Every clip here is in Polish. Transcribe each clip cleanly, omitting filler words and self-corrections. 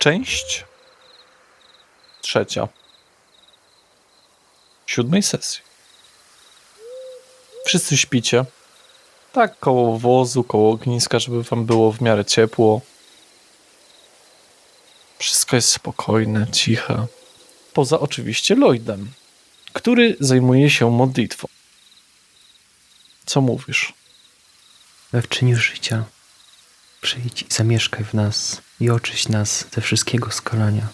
Część trzecia 7. sesji. Wszyscy śpicie. Tak koło wozu, koło ogniska, żeby wam było w miarę ciepło. Wszystko jest spokojne, ciche. Poza oczywiście Lloydem, który zajmuje się modlitwą. Co mówisz? Dawczyniu życia, przyjdź i zamieszkaj w nas i oczyść nas ze wszystkiego skalania.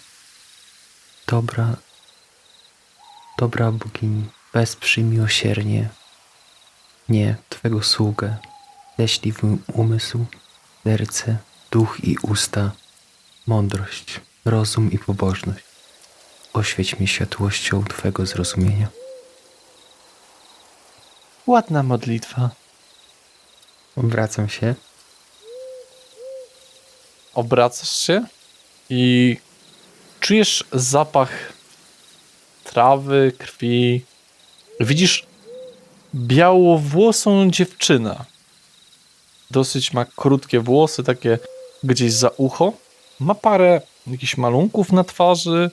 Dobra bogini, wesprzyj miłosiernie mnie, Twego sługę, ześlij w mój umysł, serce, duch i usta, mądrość, rozum i pobożność. Oświeć mnie światłością Twego zrozumienia. Ładna modlitwa. Obracam się. Obracasz się i czujesz zapach trawy, krwi. Widzisz białowłosą dziewczynę. Dosyć ma krótkie włosy, takie gdzieś za ucho. Ma parę jakichś malunków na twarzy,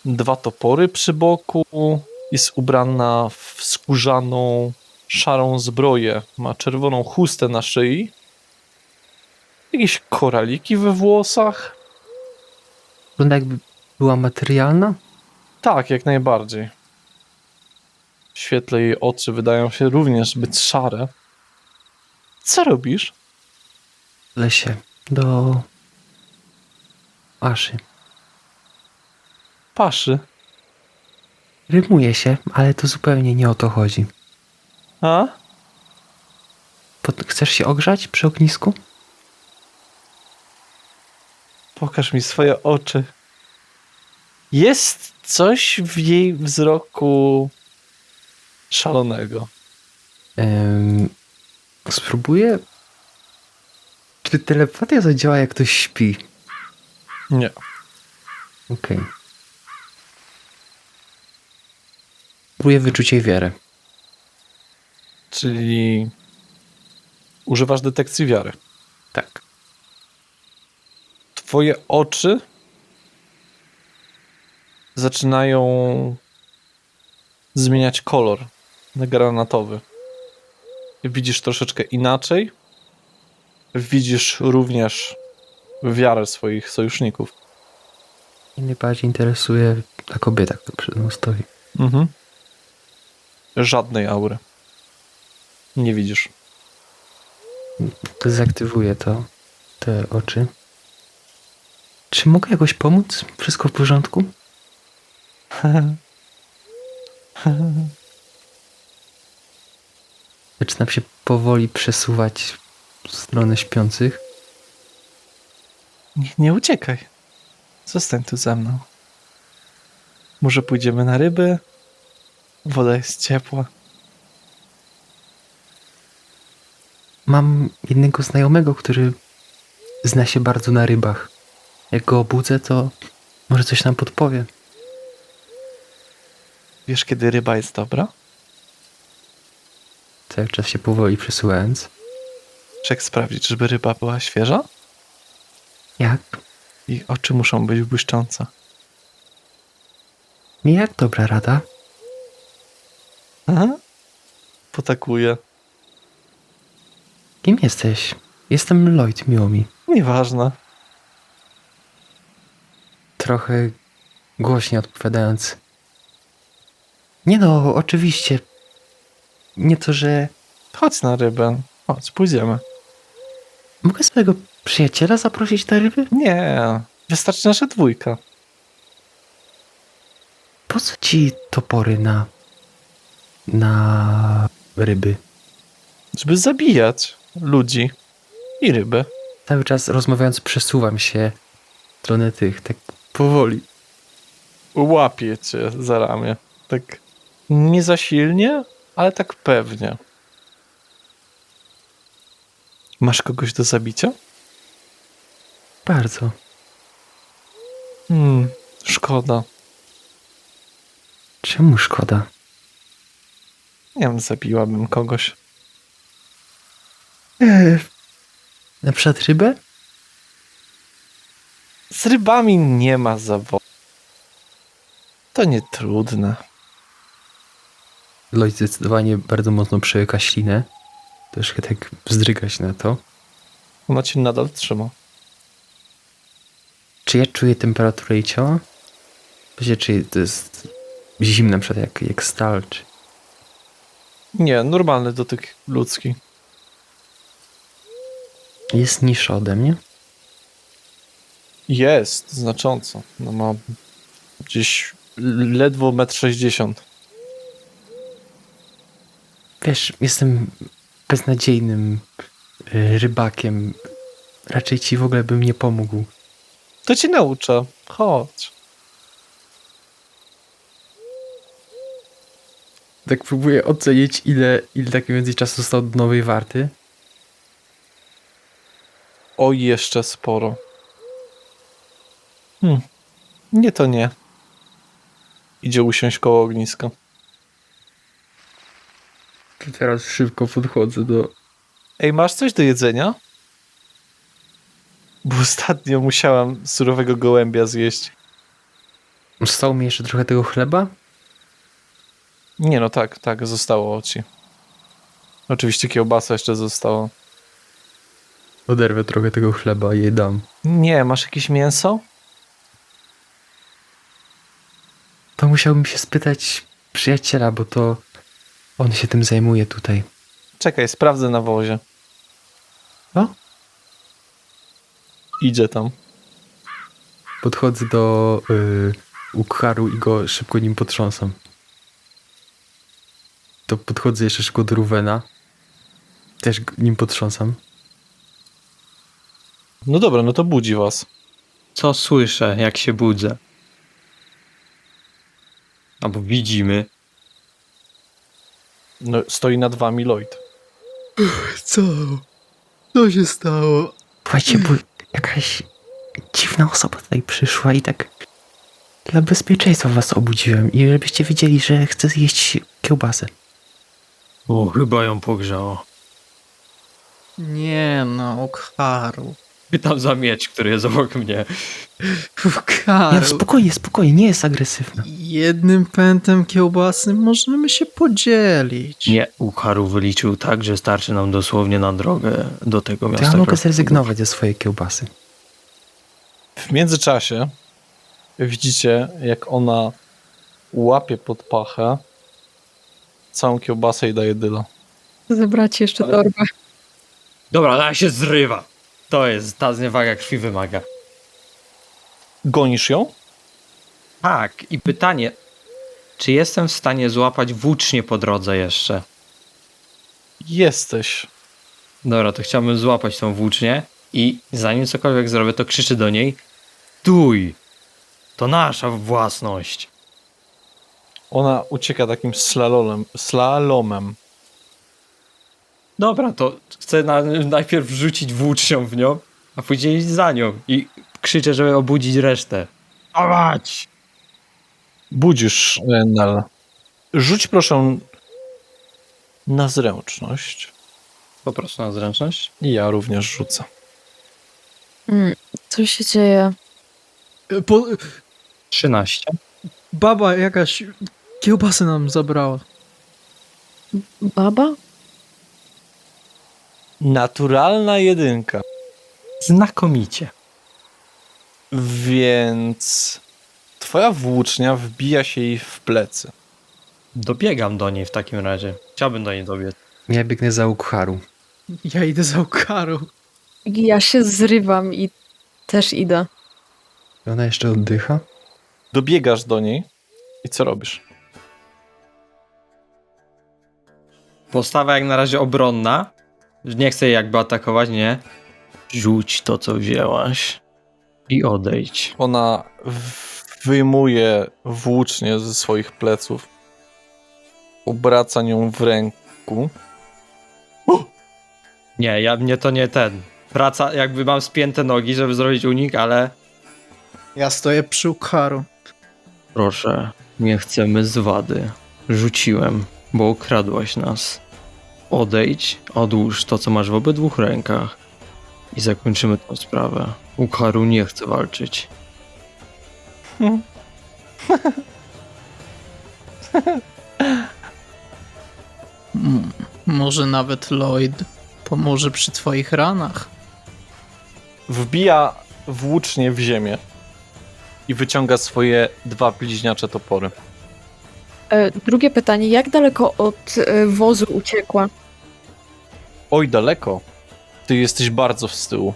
2 topory przy boku. Jest ubrana w skórzaną, szarą zbroję. Ma czerwoną chustę na szyi. Jakieś koraliki we włosach. Wygląda jakby była materialna. Tak, jak najbardziej. W świetle jej oczy wydają się również zbyt szare. Co robisz? W lesie do Aszy. Paszy. Rymuje się, ale to zupełnie nie o to chodzi. A? Chcesz się ogrzać przy ognisku? Pokaż mi swoje oczy. Jest coś w jej wzroku szalonego. Spróbuję. Czy telepatia zadziała, jak ktoś śpi? Nie. Okej. Spróbuję wyczuć jej wiarę. Czyli używasz detekcji wiary. Tak. Twoje oczy zaczynają zmieniać kolor na granatowy. Widzisz troszeczkę inaczej. Widzisz również wiarę swoich sojuszników. Mnie najbardziej interesuje ta kobieta, która przed mną stoi. Mhm. Żadnej aury. Nie widzisz. Dezaktywuję te oczy. Czy mogę jakoś pomóc? Wszystko w porządku? Zaczynam się powoli przesuwać w stronę śpiących. Nie uciekaj. Zostań tu ze mną. Może pójdziemy na ryby? Woda jest ciepła. Mam jednego znajomego, który zna się bardzo na rybach. Jak go obudzę, to może coś nam podpowie. Wiesz, kiedy ryba jest dobra? Cały czas się powoli przesuwając. Czy jak sprawdzić, żeby ryba była świeża? Jak? I oczy muszą być błyszczące. Jak dobra rada? Aha. Potakuję. Kim jesteś? Jestem Lloyd, miło mi. Nieważne. Trochę głośniej odpowiadając. Nie no, oczywiście. Nie to, że... Chodź na rybę. Chodź, pójdziemy. Mogę swojego przyjaciela zaprosić na ryby? Nie. Wystarczy nasza 2. Po co ci topory na ryby? Żeby zabijać ludzi i ryby. Cały czas rozmawiając przesuwam się w stronę tych, tak powoli. Łapię cię za ramię. Tak nie za silnie, ale tak pewnie. Masz kogoś do zabicia? Bardzo. Szkoda. Czemu szkoda? Nie wiem, zabiłabym kogoś. Na przykład rybę? Z rybami nie ma zawodu. To nie trudne. Lloyd zdecydowanie bardzo mocno przełyka ślinę. Troszkę tak wzdryga się na to. Ona cię nadal trzyma. Czy ja czuję temperaturę jej ciała? Wiecie, czy to jest zimne, na przykład jak stal, czy... Nie, normalny dotyk ludzki. Jest niższa ode mnie? Jest, znacząco. No ma gdzieś ledwo 1,60 m. Wiesz, jestem beznadziejnym rybakiem. Raczej ci w ogóle bym nie pomógł. To ci nauczę. Chodź. Tak próbuję ocenić, ile tak mniej więcej czasu zostało do nowej warty. Oj, jeszcze sporo. Nie to nie. Idzie usiąść koło ogniska. To teraz szybko podchodzę do... Ej, masz coś do jedzenia? Bo ostatnio musiałam surowego gołębia zjeść. Zostało mi jeszcze trochę tego chleba? Nie no, tak, zostało ci. Oczywiście kiełbasa jeszcze została. Oderwę trochę tego chleba i jej dam. Nie, masz jakieś mięso? To musiałbym się spytać przyjaciela, bo to on się tym zajmuje tutaj. Czekaj, sprawdzę na wozie. No? Idzie tam. Podchodzę do Ukharu i go szybko nim potrząsam. To podchodzę jeszcze szybko do Ruvena. Też nim potrząsam. No dobra, no to budzi was. Co słyszę, jak się budzę? Albo widzimy. No, stoi nad wami Lloyd. Co? Co się stało? Słuchajcie, bo jakaś dziwna osoba tutaj przyszła i tak dla bezpieczeństwa was obudziłem i żebyście wiedzieli, że chcę zjeść kiełbasę. O, chyba ją pogrzało. Nie no, Ukharu. Pytam za miecz, który jest obok mnie. Nie, Ukharu. spokojnie, nie jest agresywna. Jednym pętem kiełbasy możemy się podzielić. Nie, Ukharu wyliczył tak, że starczy nam dosłownie na drogę do tego To miasta. ja mogę zrezygnować ze swojej kiełbasy. W międzyczasie widzicie, jak ona łapie pod pachę całą kiełbasę i daje dyla. Zebrać jeszcze torbę. Dobra, ona się zrywa. To jest, ta zniewaga krwi wymaga. Gonisz ją? Tak, i pytanie, czy jestem w stanie złapać włócznie po drodze jeszcze? Jesteś. Dobra, to chciałbym złapać tą włócznię i zanim cokolwiek zrobię, to krzyczę do niej: stój! To nasza własność. Ona ucieka takim slalomem. Dobra, to chcę najpierw rzucić włócznią w nią, a później iść za nią i krzyczę, żeby obudzić resztę. Dawać! Budzisz Nel. Rzuć proszę na zręczność. Po prostu na zręczność. I ja również rzucę. Co się dzieje? Po, 13. baba jakaś kiełbasę nam zabrała. Baba? Naturalna jedynka. Znakomicie. Więc twoja włócznia wbija się jej w plecy. Dobiegam do niej w takim razie. Chciałbym do niej dobiec. Ja biegnę za Ukharu. Ja idę za Ukharu. Ja się zrywam i też idę. Ona jeszcze oddycha? Dobiegasz do niej i co robisz? Postawa jak na razie obronna. Nie chcę jej jakby atakować, nie? Rzuć to, co wzięłaś i odejdź. Ona wyjmuje włócznię ze swoich pleców. Obraca nią w ręku. Nie, mnie to nie ten. Praca, jakby mam spięte nogi, żeby zrobić unik, ale Ja stoję przy Ukharu. proszę, nie chcemy zwady. Rzuciłem, bo ukradłaś nas. Odejdź, odłóż to, co masz w obydwu rękach I zakończymy tę sprawę. Ukharu nie chce walczyć. Może nawet Lloyd pomoże przy twoich ranach. Wbija włócznie w ziemię i wyciąga swoje 2 bliźniacze topory. Drugie pytanie, jak daleko od wozu uciekła? Oj, daleko. Ty jesteś bardzo z tyłu.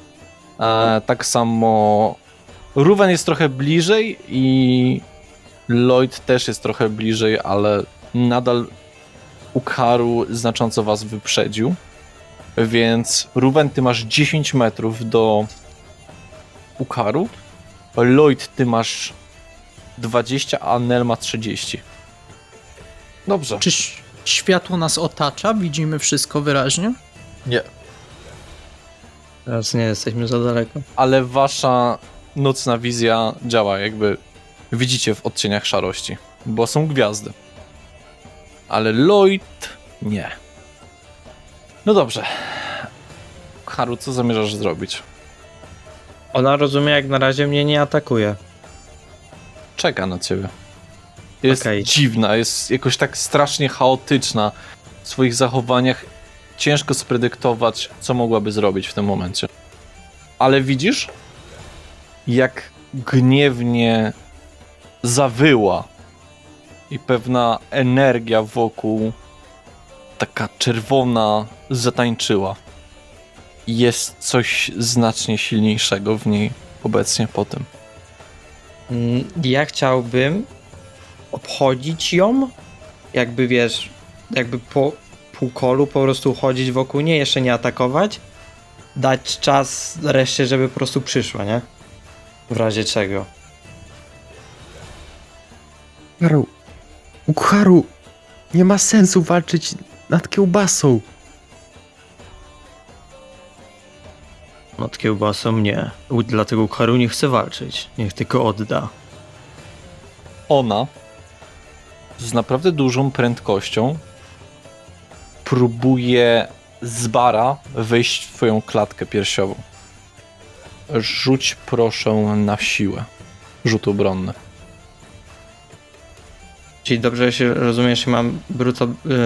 Tak samo Ruven jest trochę bliżej i Lloyd też jest trochę bliżej, ale nadal Ukharu znacząco was wyprzedził. Więc Ruven, ty masz 10 metrów do Ukharu. Lloyd, ty masz 20, a Nel ma 30. Dobrze. Czy światło nas otacza? Widzimy wszystko wyraźnie? Nie. Teraz nie jesteśmy za daleko. Ale wasza nocna wizja działa, jakby widzicie w odcieniach szarości, bo są gwiazdy. Ale Lloyd nie. No dobrze. Haru, co zamierzasz zrobić? Ona rozumie, jak na razie mnie nie atakuje. Czeka na ciebie. Jest Okej. dziwna, jest jakoś tak strasznie chaotyczna w swoich zachowaniach. Ciężko spredyktować, co mogłaby zrobić w tym momencie. Ale widzisz, jak gniewnie zawyła i pewna energia wokół, taka czerwona, zatańczyła. Jest coś znacznie silniejszego w niej obecnie po tym. Ja chciałbym obchodzić ją, jakby wiesz, jakby po półkolu po prostu chodzić wokół niej, jeszcze nie atakować, dać czas reszcie, żeby po prostu przyszła, nie? W razie czego. Ukharu, nie ma sensu walczyć nad kiełbasą. Nad kiełbasą nie. Dlatego Ukharu nie chce walczyć. Niech tylko odda. Ona z naprawdę dużą prędkością próbuje z bara wejść w twoją klatkę piersiową. Rzuć proszę na siłę. Rzut obronny. Czyli dobrze się rozumiem, że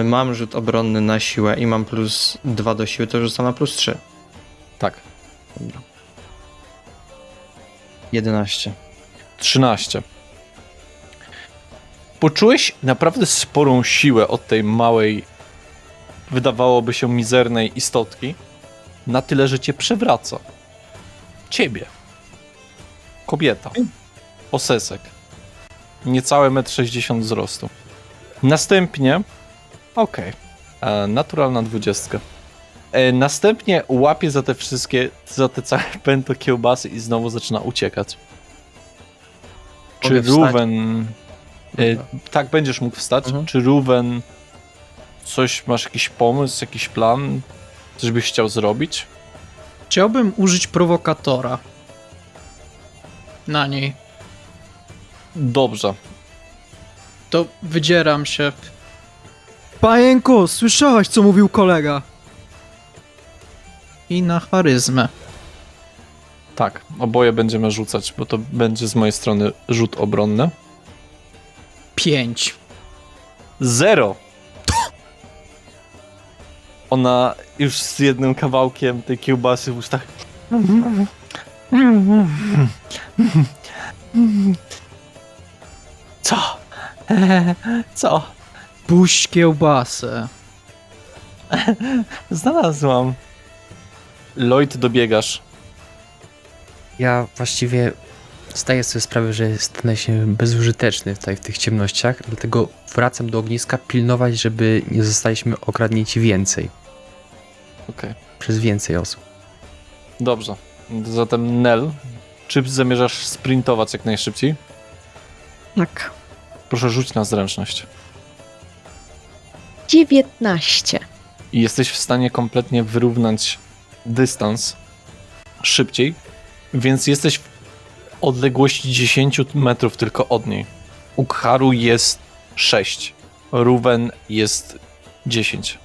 mam rzut obronny na siłę i mam plus 2 do siły, to rzucam na plus 3. Tak. 11. 13. Poczułeś naprawdę sporą siłę od tej małej, wydawałoby się mizernej istotki, na tyle, że cię przewraca. Ciebie. Kobieta. Osesek. Niecałe 1,60 m wzrostu. Następnie... Okej. Naturalna 20. Następnie łapie za te wszystkie, za te całe pęto kiełbasy i znowu zaczyna uciekać. Czy Mogę wstać? Ruven... tak, będziesz mógł wstać. Mhm. Czy Ruven masz jakiś pomysł, jakiś plan? Coś byś chciał zrobić? Chciałbym użyć prowokatora. Na niej. Dobrze. To wydzieram się. Panienko, słyszałaś, co mówił kolega? I na charyzmę. Tak, oboje będziemy rzucać, bo to będzie z mojej strony rzut obronny. 5. 0! Ona już z jednym kawałkiem tej kiełbasy w ustach. Co? Co? Puść kiełbasę. Znalazłam. Lloyd, dobiegasz. Ja właściwie zdaję sobie sprawę, że stanę się bezużyteczny tutaj w tych ciemnościach, dlatego wracam do ogniska pilnować, żeby nie zostaliśmy okradnięci więcej. Okej. Przez więcej osób. Dobrze. Zatem Nel, czy zamierzasz sprintować jak najszybciej? Tak. Proszę rzuć na zręczność. 19. I jesteś w stanie kompletnie wyrównać dystans szybciej, więc jesteś w odległości 10 metrów tylko od niej. Ukharu jest 6, Ruven jest 10.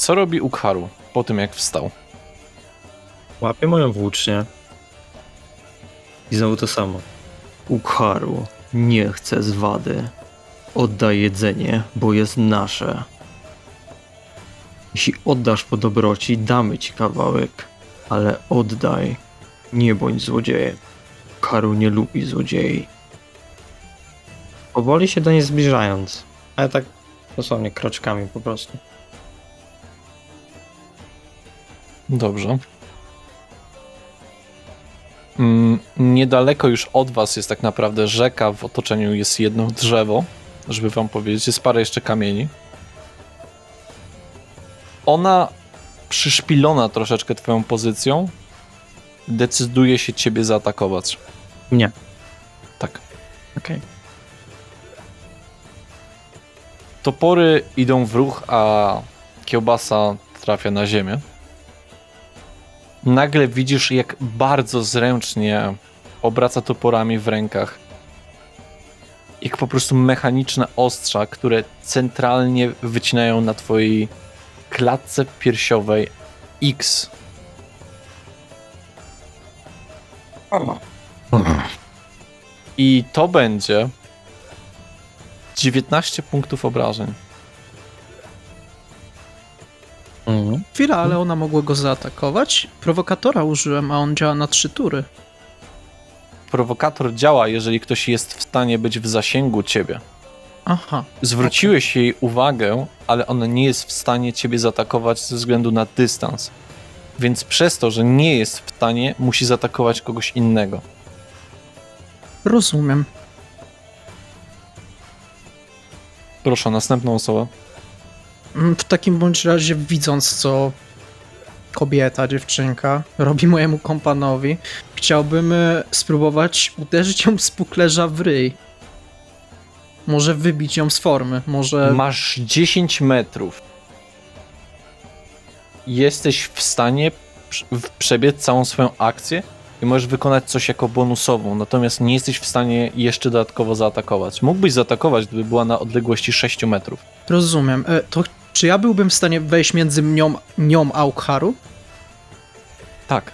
Co robi Ukharu po tym, jak wstał? Łapię moją włócznię. I znowu to samo. Ukharu, nie chcę zwady. Oddaj jedzenie, bo jest nasze. Jeśli oddasz po dobroci, damy ci kawałek. Ale oddaj. Nie bądź złodziejem. Ukharu nie lubi złodziei. Powoli się do niej zbliżając. Ale tak dosłownie kroczkami po prostu. Dobrze. Niedaleko już od was jest tak naprawdę rzeka, w otoczeniu jest jedno drzewo, żeby wam powiedzieć, jest parę jeszcze kamieni. Ona, przyszpilona troszeczkę twoją pozycją, decyduje się ciebie zaatakować. Nie. Tak. Okej. Topory idą w ruch, a kiełbasa trafia na ziemię. Nagle widzisz, jak bardzo zręcznie obraca toporami w rękach. Jak po prostu mechaniczne ostrza, które centralnie wycinają na twojej klatce piersiowej X. I to będzie 19 punktów obrażeń. Chwila, ale ona mogła go zaatakować? Prowokatora użyłem, a on działa na 3 tury. Prowokator działa, jeżeli ktoś jest w stanie być w zasięgu ciebie. Aha. Zwróciłeś jej uwagę, ale ona nie jest w stanie ciebie zaatakować ze względu na dystans. Więc przez to, że nie jest w stanie, musi zaatakować kogoś innego. Rozumiem. Proszę, następną osobę. W takim bądź razie, widząc co kobieta, dziewczynka robi mojemu kompanowi, chciałbym spróbować uderzyć ją z puklerza w ryj. Może wybić ją z formy, może... Masz 10 metrów. Jesteś w stanie przebiec całą swoją akcję i możesz wykonać coś jako bonusową, natomiast nie jesteś w stanie jeszcze dodatkowo zaatakować. Mógłbyś zaatakować, gdyby była na odległości 6 metrów. Rozumiem. To czy ja byłbym w stanie wejść między nią a Ukharu? Tak.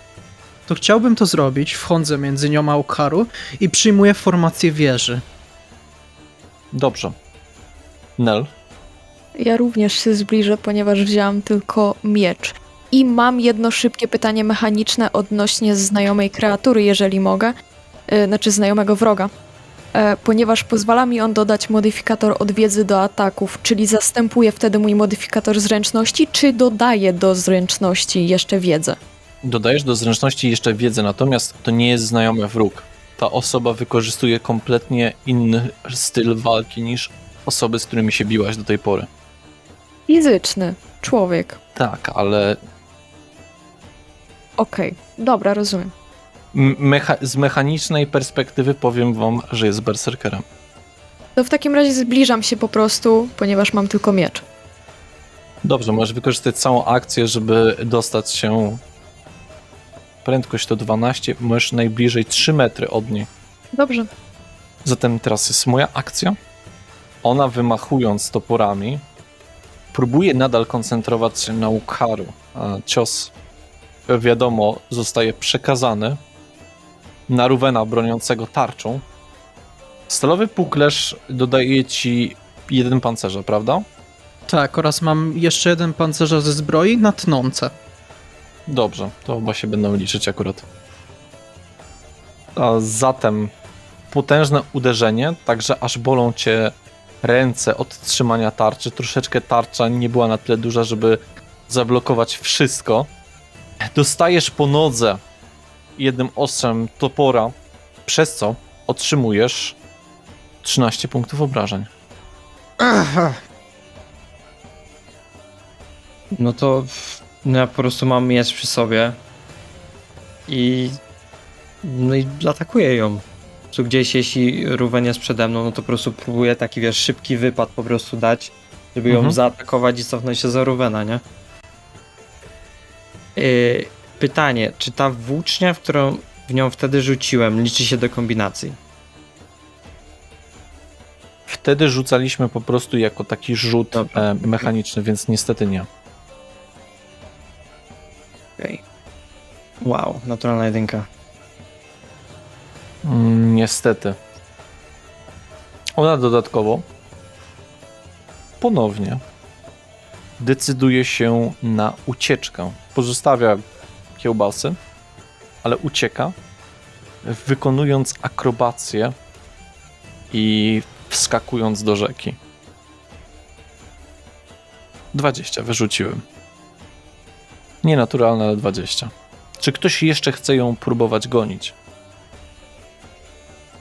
To chciałbym to zrobić, wchodzę między nią a Ukharu i przyjmuję formację wieży. Dobrze. Nel? Ja również się zbliżę, ponieważ wzięłam tylko miecz. I mam jedno szybkie pytanie mechaniczne odnośnie znajomej kreatury, jeżeli mogę. Znaczy znajomego wroga. Ponieważ pozwala mi on dodać modyfikator od wiedzy do ataków, czyli zastępuje wtedy mój modyfikator zręczności, czy dodaje do zręczności jeszcze wiedzę? Dodajesz do zręczności jeszcze wiedzę, natomiast to nie jest znajomy wróg. Ta osoba wykorzystuje kompletnie inny styl walki niż osoby, z którymi się biłaś do tej pory. Fizyczny. Człowiek. Tak, ale Okej. Dobra, rozumiem. z mechanicznej perspektywy powiem wam, że jest berserkerem. To w takim razie zbliżam się po prostu, ponieważ mam tylko miecz. Dobrze, możesz wykorzystać całą akcję, żeby dostać się... Prędkość to 12, możesz najbliżej 3 metry od niej. Dobrze. Zatem teraz jest moja akcja. Ona wymachując toporami próbuje nadal koncentrować się na Ukharu. A cios, wiadomo, zostaje przekazany na Ruvena broniącego tarczą. Stalowy puklerz dodaje ci 1 pancerza, prawda? Tak, oraz mam jeszcze 1 pancerza ze zbroi na tnące. Dobrze, to oba się będą liczyć akurat. A zatem potężne uderzenie, także aż bolą cię ręce od trzymania tarczy. Troszeczkę tarcza nie była na tyle duża, żeby zablokować wszystko. Dostajesz po nodze jednym ostrzem topora, przez co otrzymujesz 13 punktów obrażeń. Aha. No to ja po prostu mam miecz przy sobie i atakuję ją. Tu gdzieś, jeśli Ruven jest przede mną, no to po prostu próbuję taki, wiesz, szybki wypad po prostu dać, żeby ją zaatakować i cofnąć się za Ruvena, nie? Pytanie, czy ta włócznia, w którą w nią wtedy rzuciłem, liczy się do kombinacji? Wtedy rzucaliśmy po prostu jako taki rzut Dobra. mechaniczny, więc niestety nie. Okej. Wow, naturalna jedynka. Niestety. Ona dodatkowo ponownie decyduje się na ucieczkę. Pozostawia kiełbasy, ale ucieka, wykonując akrobację i wskakując do rzeki. 20 wyrzuciłem. Nienaturalne, ale 20. Czy ktoś jeszcze chce ją próbować gonić?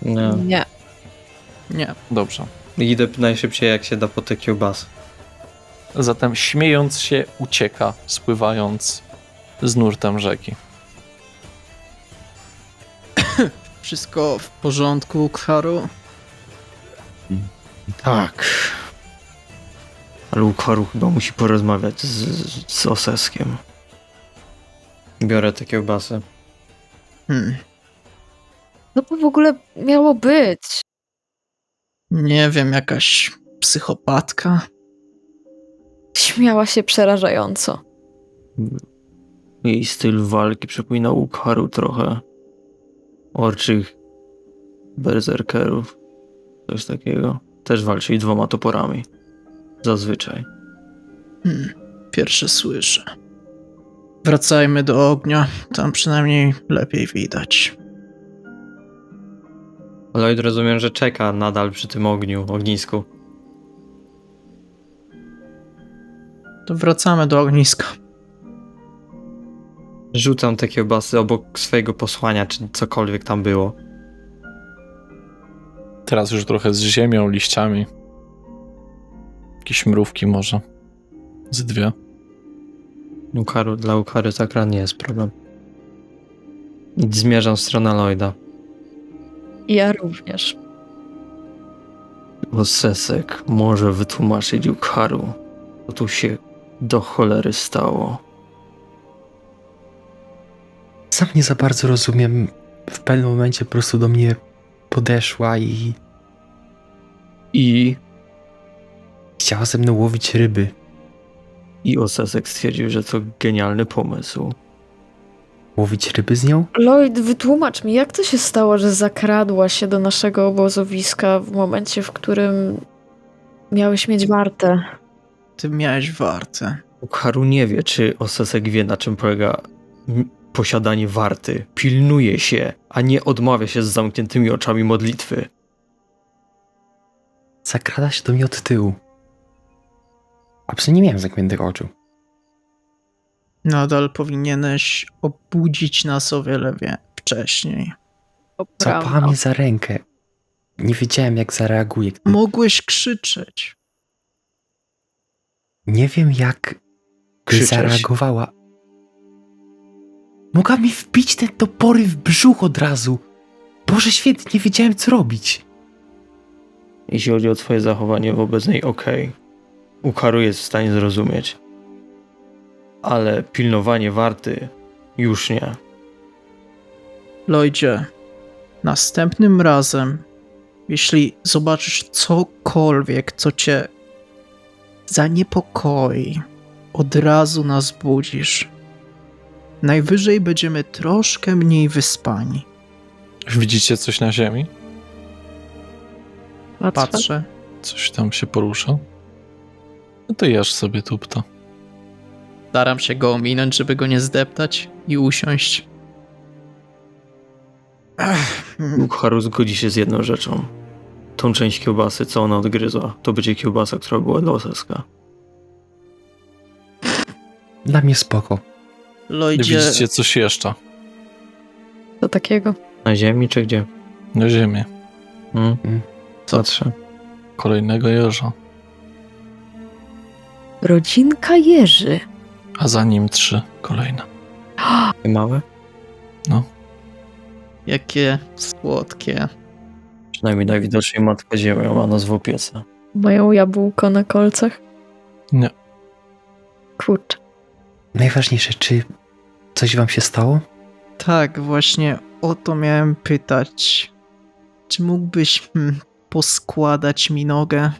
Nie. Nie. Nie. Dobrze. Idę najszybciej jak się da po te kiełbasy. Zatem śmiejąc się ucieka, spływając z nurtem rzeki. Wszystko w porządku, Karu? Tak. Ale Ukharu chyba musi porozmawiać z Oseskiem. Biorę te kiełbasy. No to w ogóle miało być. Nie wiem, jakaś psychopatka? Śmiała się przerażająco. Jej styl walki przypomina Ukharu trochę. Orczych berserkerów. Coś takiego. Też walczyli 2 toporami. Zazwyczaj. Pierwsze słyszę. Wracajmy do ognia, tam przynajmniej lepiej widać. Lloyd rozumiem, że czeka nadal przy tym ognisku. To wracamy do ogniska. Rzucam te kiełbasy obok swojego posłania, czy cokolwiek tam było. Teraz już trochę z ziemią, liściami. Jakieś mrówki może. Z 2. Dla Ukharu to akurat nie jest problem. I zmierzam w stronę Lloyda. Ja również. Osesek może wytłumaczyć Ukharu, co tu się do cholery stało. Sam nie za bardzo rozumiem. W pewnym momencie po prostu do mnie podeszła i I chciała ze mną łowić ryby. Osesek stwierdził, że to genialny pomysł. Łowić ryby z nią? Lloyd, wytłumacz mi, jak to się stało, że zakradła się do naszego obozowiska w momencie, w którym miałeś mieć wartę? Ty miałeś wartę. Ukharu nie wie, czy Osesek wie, na czym polega posiadanie warty. Pilnuje się, a nie odmawia się z zamkniętymi oczami modlitwy. Zakrada się do mnie od tyłu. A przecież nie miałem zamkniętych oczu. Nadal powinieneś obudzić nas o wiele wcześniej. To Złapała prawda. mnie za rękę. Nie wiedziałem, jak zareaguje. Gdy... Mogłeś krzyczeć. Nie wiem, jak Krzyczeć. zareagowała. Mogła mi wbić te topory w brzuch od razu. Boże święty, nie wiedziałem, co robić. Jeśli chodzi o twoje zachowanie wobec niej, okej. Ukharu jest w stanie zrozumieć. Ale pilnowanie warty już nie. Lloydzie, następnym razem, jeśli zobaczysz cokolwiek, co cię zaniepokoi, od razu nas budzisz. Najwyżej będziemy troszkę mniej wyspani. Widzicie coś na ziemi? Patrzę. Coś tam się porusza? No to jesz sobie tupta. Staram się go ominąć, żeby go nie zdeptać i usiąść. Ukharu zgodzi się z jedną rzeczą. Tą część kiełbasy, co ona odgryzła, to będzie kiełbasa, która była dla Oseska. Dla mnie spoko. Lloydzie, Widzicie coś jeszcze? Co takiego? Na ziemi czy gdzie? Na ziemię. Patrzę. Kolejnego jeża. Rodzinka Jerzy. A za nim 3 kolejne. Małe? jakie słodkie. Przynajmniej najwidoczniej Matka Ziemia ma nas w opiece. Mają jabłko na kolcach? Nie. Kurczę. Najważniejsze, czy coś wam się stało? Tak, właśnie o to miałem pytać. Czy mógłbyś poskładać mi nogę?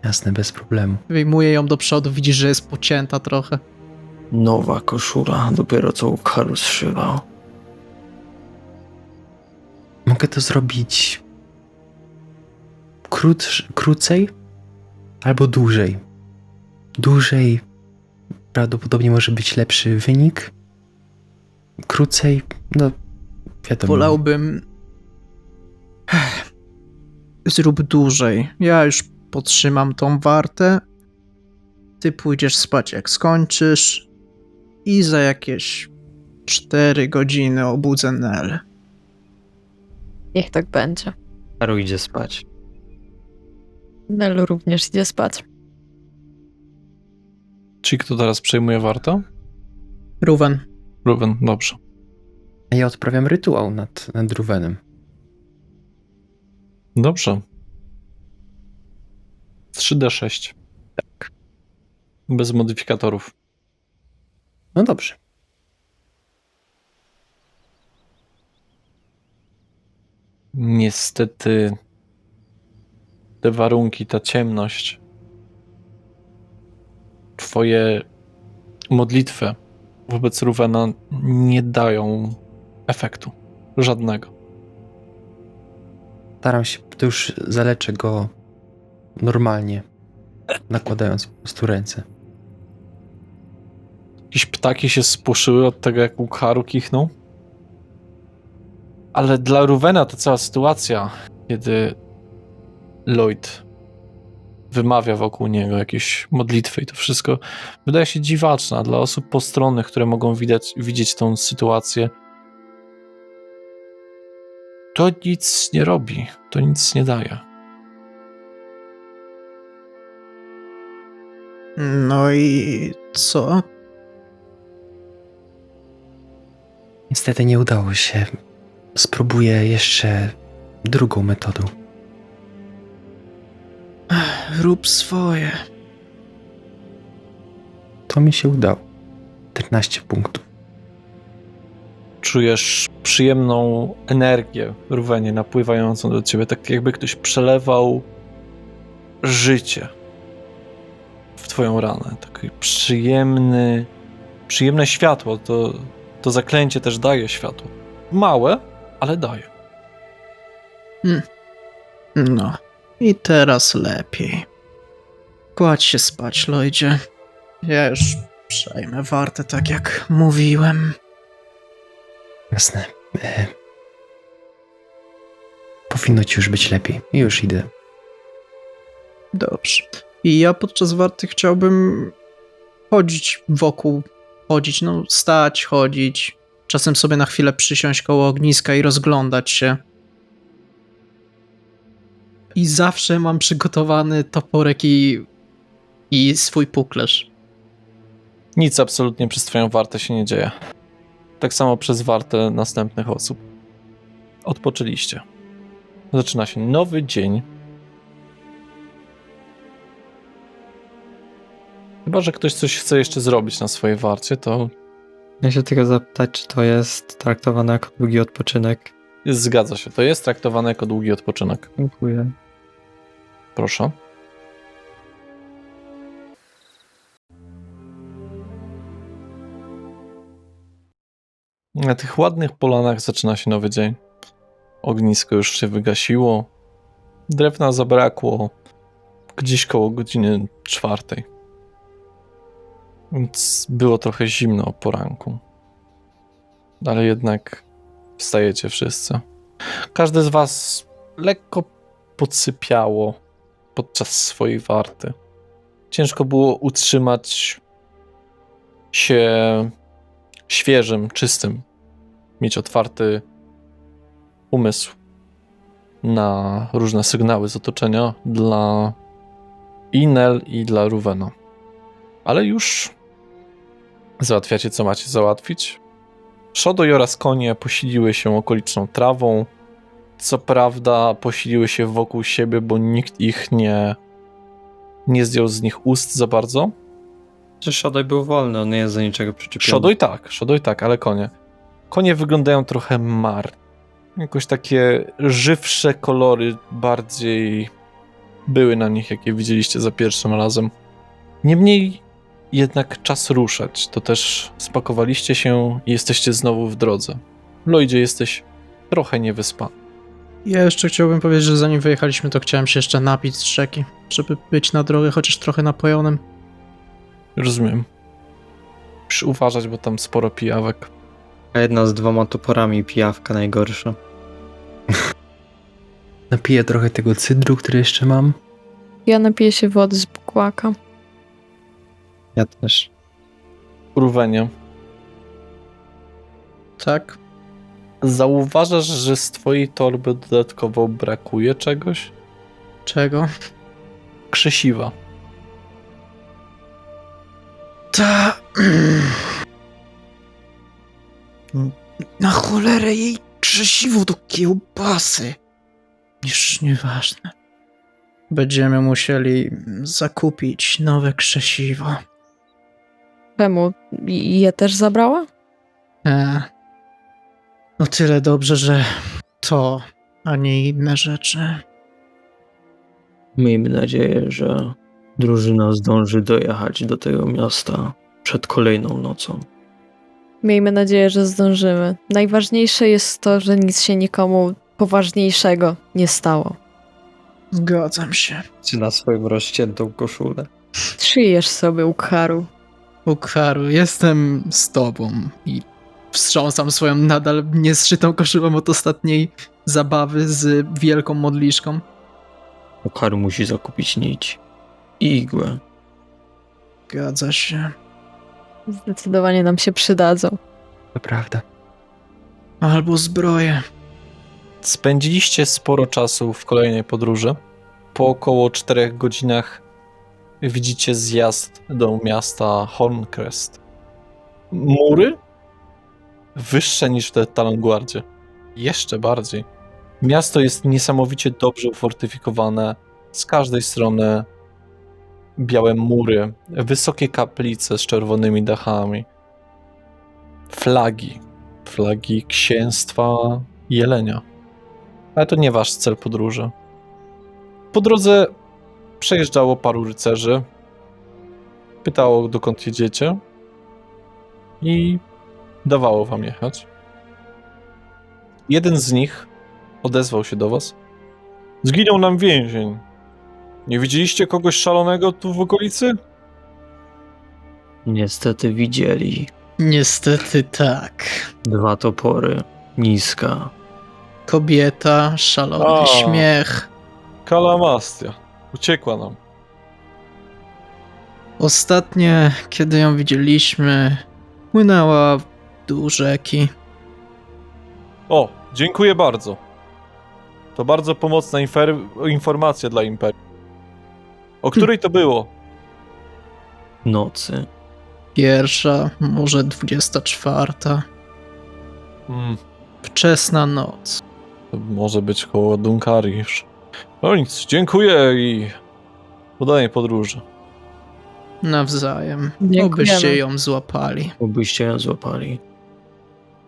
Jasne, bez problemu. Wyjmuję ją do przodu, widzisz, że jest pocięta trochę. Nowa koszula, dopiero co Łukharu zszywał. Mogę to zrobić krócej albo dłużej. Dłużej prawdopodobnie może być lepszy wynik. Krócej, no wiadomo. Wolałbym... Zrób dłużej. Ja już podtrzymam tą wartę. Ty pójdziesz spać jak skończysz i za jakieś 4 godziny obudzę Nel. Niech tak będzie. Haru idzie spać. Nel również idzie spać. Czyli kto teraz przejmuje wartę? Ruwen. Ruben, dobrze. A ja odprawiam rytuał nad Ruwenem. Dobrze. 3D6. Tak. Bez modyfikatorów. No dobrze. Niestety te warunki, ta ciemność, twoje modlitwy wobec Ruwena nie dają efektu. Żadnego. Staram się, to już zaleczę go normalnie, nakładając po prostu ręce. Jakieś ptaki się spłoszyły od tego, jak Łukharu kichnął. Ale dla Ruwena ta cała sytuacja, kiedy Lloyd wymawia wokół niego jakieś modlitwy i to wszystko wydaje się dziwaczne. A dla osób postronnych, które mogą widzieć tą sytuację, to nic nie robi, to nic nie daje. No i co? Niestety nie udało się. Spróbuję jeszcze drugą metodą. Rób swoje. To mi się udało. 14 punktów. Czujesz przyjemną energię, Ruwenie, napływającą do ciebie, tak jakby ktoś przelewał życie w twoją ranę. Takie przyjemne światło. To zaklęcie też daje światło. Małe, ale daje. No. I teraz lepiej. Kładź się spać, Lloydzie. Ja już przejmę wartę, tak jak mówiłem. Jasne. Powinno ci już być lepiej. Już idę. Dobrze. I ja podczas warty chciałbym chodzić, no stać, chodzić. Czasem sobie na chwilę przysiąść koło ogniska i rozglądać się. I zawsze mam przygotowany toporek i swój puklerz. Nic absolutnie przez twoją wartę się nie dzieje. Tak samo przez wartę następnych osób. Odpoczęliście. Zaczyna się nowy dzień. Chyba że ktoś coś chce jeszcze zrobić na swojej warcie, to Ja się tylko zapytać, czy to jest traktowane jako długi odpoczynek. zgadza się. To jest traktowane jako długi odpoczynek. Dziękuję. Proszę. Na tych ładnych polanach zaczyna się nowy dzień. Ognisko już się wygasiło. Drewna zabrakło gdzieś koło godziny 4. Więc było trochę zimno o poranku. Ale jednak wstajecie wszyscy. Każdy z was lekko podsypiało podczas swojej warty. Ciężko było utrzymać się świeżym, czystym. Mieć otwarty umysł na różne sygnały z otoczenia dla Nel i dla Ruwena. Ale już załatwiacie, co macie załatwić. Shodoj oraz konie posiliły się okoliczną trawą. Co prawda posiliły się wokół siebie, bo nikt ich nie zdjął z nich ust za bardzo. Czy Shodoj był wolny, on nie jest do niczego przyczepiony. Shodoj tak, ale konie. Konie wyglądają trochę marnie. Jakoś takie żywsze kolory bardziej były na nich, jakie widzieliście za pierwszym razem. Niemniej jednak czas ruszać. To też spakowaliście się i jesteście znowu w drodze. Lloydzie, jesteś trochę niewyspany. Ja jeszcze chciałbym powiedzieć, że zanim wyjechaliśmy, to chciałem się jeszcze napić z rzeki, żeby być na drogę chociaż trochę napojonym. Rozumiem. Musisz uważać, bo tam sporo pijawek. A jedna z 2 toporami pijawka najgorsza. Napiję trochę tego cydru, który jeszcze mam. Ja napiję się wody z bukłaka. Ja też. Urwenie. Tak? Zauważasz, że z twojej torby dodatkowo brakuje czegoś? Czego? Krzesiwa. Ta... Na cholerę jej krzesiwo do kiełbasy. Już nieważne. Będziemy musieli zakupić nowe krzesiwo. Czemu? Je też zabrała? No tyle dobrze, że to, a nie inne rzeczy. Miejmy nadzieję, że drużyna zdąży dojechać do tego miasta przed kolejną nocą. Miejmy nadzieję, że zdążymy. Najważniejsze jest to, że nic się nikomu poważniejszego nie stało. Zgadzam się. Czy na swoją rozciętą koszulę? Szyjesz sobie Ukharu. Ukharu, jestem z tobą i wstrząsam swoją nadal niezszytą koszulą od ostatniej zabawy z wielką modliszką. Ukharu musi zakupić nić i igłę. Zgadza się. Zdecydowanie nam się przydadzą. To prawda. Albo zbroję. Spędziliście sporo czasu w kolejnej podróży. Po około 4 godzinach widzicie zjazd do miasta Horncrest. Mury wyższe niż te Talonguardzie. Jeszcze bardziej. Miasto jest niesamowicie dobrze ufortyfikowane. Z każdej strony białe mury, wysokie kaplice z czerwonymi dachami. Flagi księstwa Jelenia. Ale to nie wasz cel podróży. Po drodze przejeżdżało paru rycerzy. Pytało, dokąd jedziecie. I dawało wam jechać. Jeden z nich odezwał się do was. Zginął nam więzień. Nie widzieliście kogoś szalonego tu w okolicy? Niestety widzieli. Niestety tak. 2 topory, niska. Kobieta, szalony A. śmiech. Kalamastia. Uciekła nam. Ostatnie, kiedy ją widzieliśmy, płynęła do rzeki. O, dziękuję bardzo. To bardzo pomocna informacja dla Imperium. O której to było? Nocy. Pierwsza, może 24. Wczesna noc. To może być koło Dunkari już. No nic, dziękuję i udanej podróży. Nawzajem. Dziękujemy. Obyście ją złapali. Obyście ją złapali.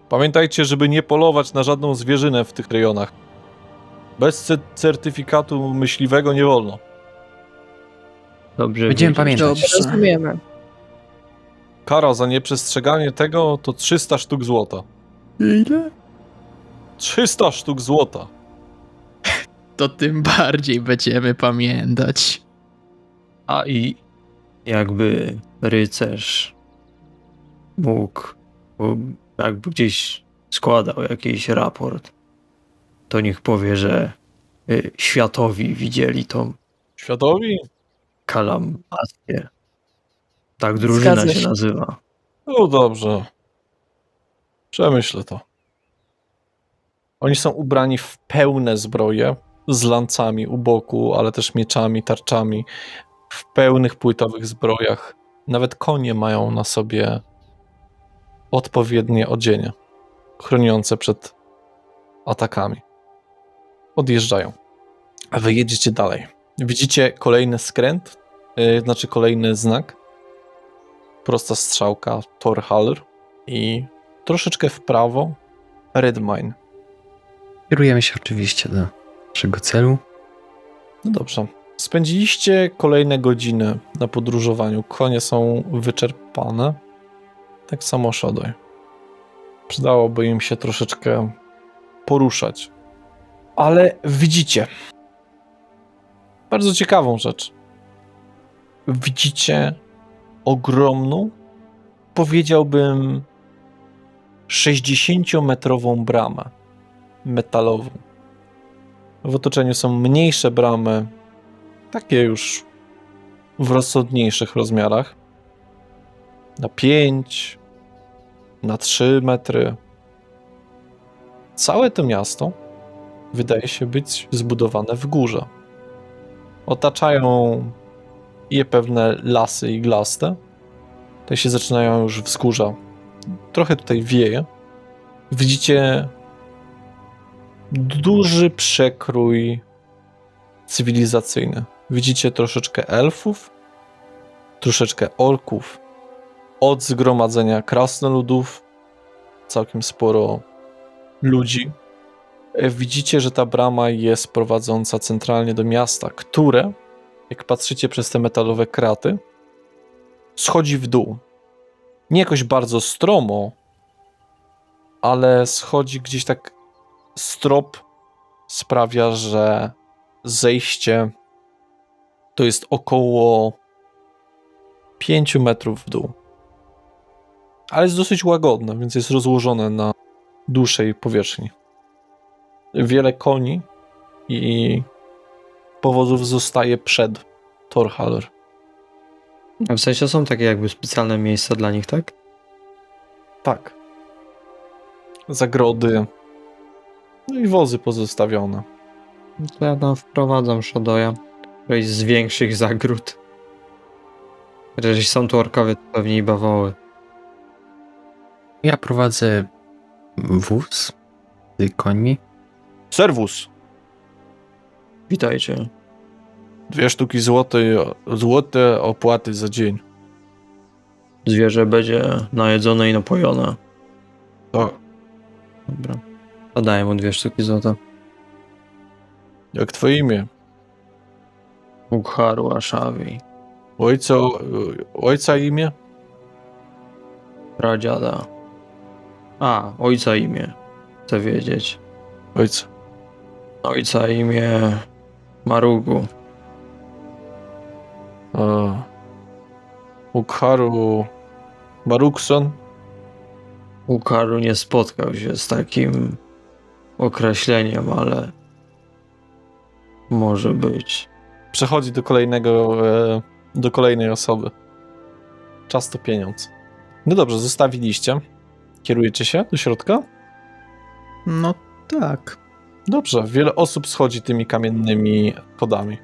Pamiętajcie, żeby nie polować na żadną zwierzynę w tych rejonach. Bez certyfikatu myśliwego nie wolno. Dobrze Będziemy wiedzieć. pamiętać. Dobrze. Rozumiemy. Kara za nieprzestrzeganie tego to 300 sztuk złota. Ile? 300 sztuk złota. To tym bardziej będziemy pamiętać. A i jakby rycerz mógł, jakby gdzieś składał jakiś raport, to niech powie, że światowi widzieli tą Światowi? kalamastię. Tak drużyna Zgadza się się. nazywa. No dobrze. Przemyślę to. Oni są ubrani w pełne zbroje, z lancami u boku, ale też mieczami, tarczami, w pełnych płytowych zbrojach. Nawet konie mają na sobie odpowiednie odzienie, chroniące przed atakami. Odjeżdżają. A wy jedziecie dalej. Widzicie kolejny skręt, znaczy kolejny znak. Prosta strzałka, Torhalr i troszeczkę w prawo Redmine. Kierujemy się oczywiście do naszego celu. No dobrze. Spędziliście kolejne godziny na podróżowaniu. Konie są wyczerpane. Tak samo Shodoj. Przydałoby im się troszeczkę poruszać. Ale widzicie bardzo ciekawą rzecz. Widzicie ogromną, powiedziałbym 60-metrową bramę metalową. W otoczeniu są mniejsze bramy, takie już w rozsądniejszych rozmiarach. Na 5, na 3 metry. Całe to miasto wydaje się być zbudowane w górze. Otaczają je pewne lasy iglaste. Tutaj się zaczynają już wzgórza. Trochę tutaj wieje. Widzicie duży przekrój cywilizacyjny. Widzicie troszeczkę elfów, troszeczkę orków. Od zgromadzenia krasnoludów całkiem sporo ludzi. Widzicie, że ta brama jest prowadząca centralnie do miasta, które, jak patrzycie przez te metalowe kraty, schodzi w dół. Nie jakoś bardzo stromo, ale schodzi gdzieś tak. Strop sprawia, że zejście to jest około 5 metrów w dół. Ale jest dosyć łagodne, więc jest rozłożone na dłuższej powierzchni. Wiele koni i powozów zostaje przed Thorhaller. A w sensie są takie jakby specjalne miejsca dla nich, tak? Tak. Zagrody. No i wozy pozostawione. To ja tam wprowadzam Shodoja. Którejś z większych zagród. Jeżeli są tu orkowie, to pewnie i bawoły. Ja prowadzę wóz z końmi. Serwus! Witajcie. 2 sztuki złote opłaty za dzień. Zwierzę będzie najedzone i napojone. Tak. Dobra. Podaję mu 2 sztuki złota. Jak twoje imię? Ukharu Ashavi. Ojca imię? Pradziada. A, ojca imię. Chcę wiedzieć. Ojca. Ojca imię Marugu. Ukharu Marukson? Ukharu nie spotkał się z takim określeniem, ale może być. Przechodzi do kolejnej osoby. Czas to pieniądz. No dobrze, zostawiliście. Kierujecie się do środka? No tak. Dobrze, wiele osób schodzi tymi kamiennymi schodami.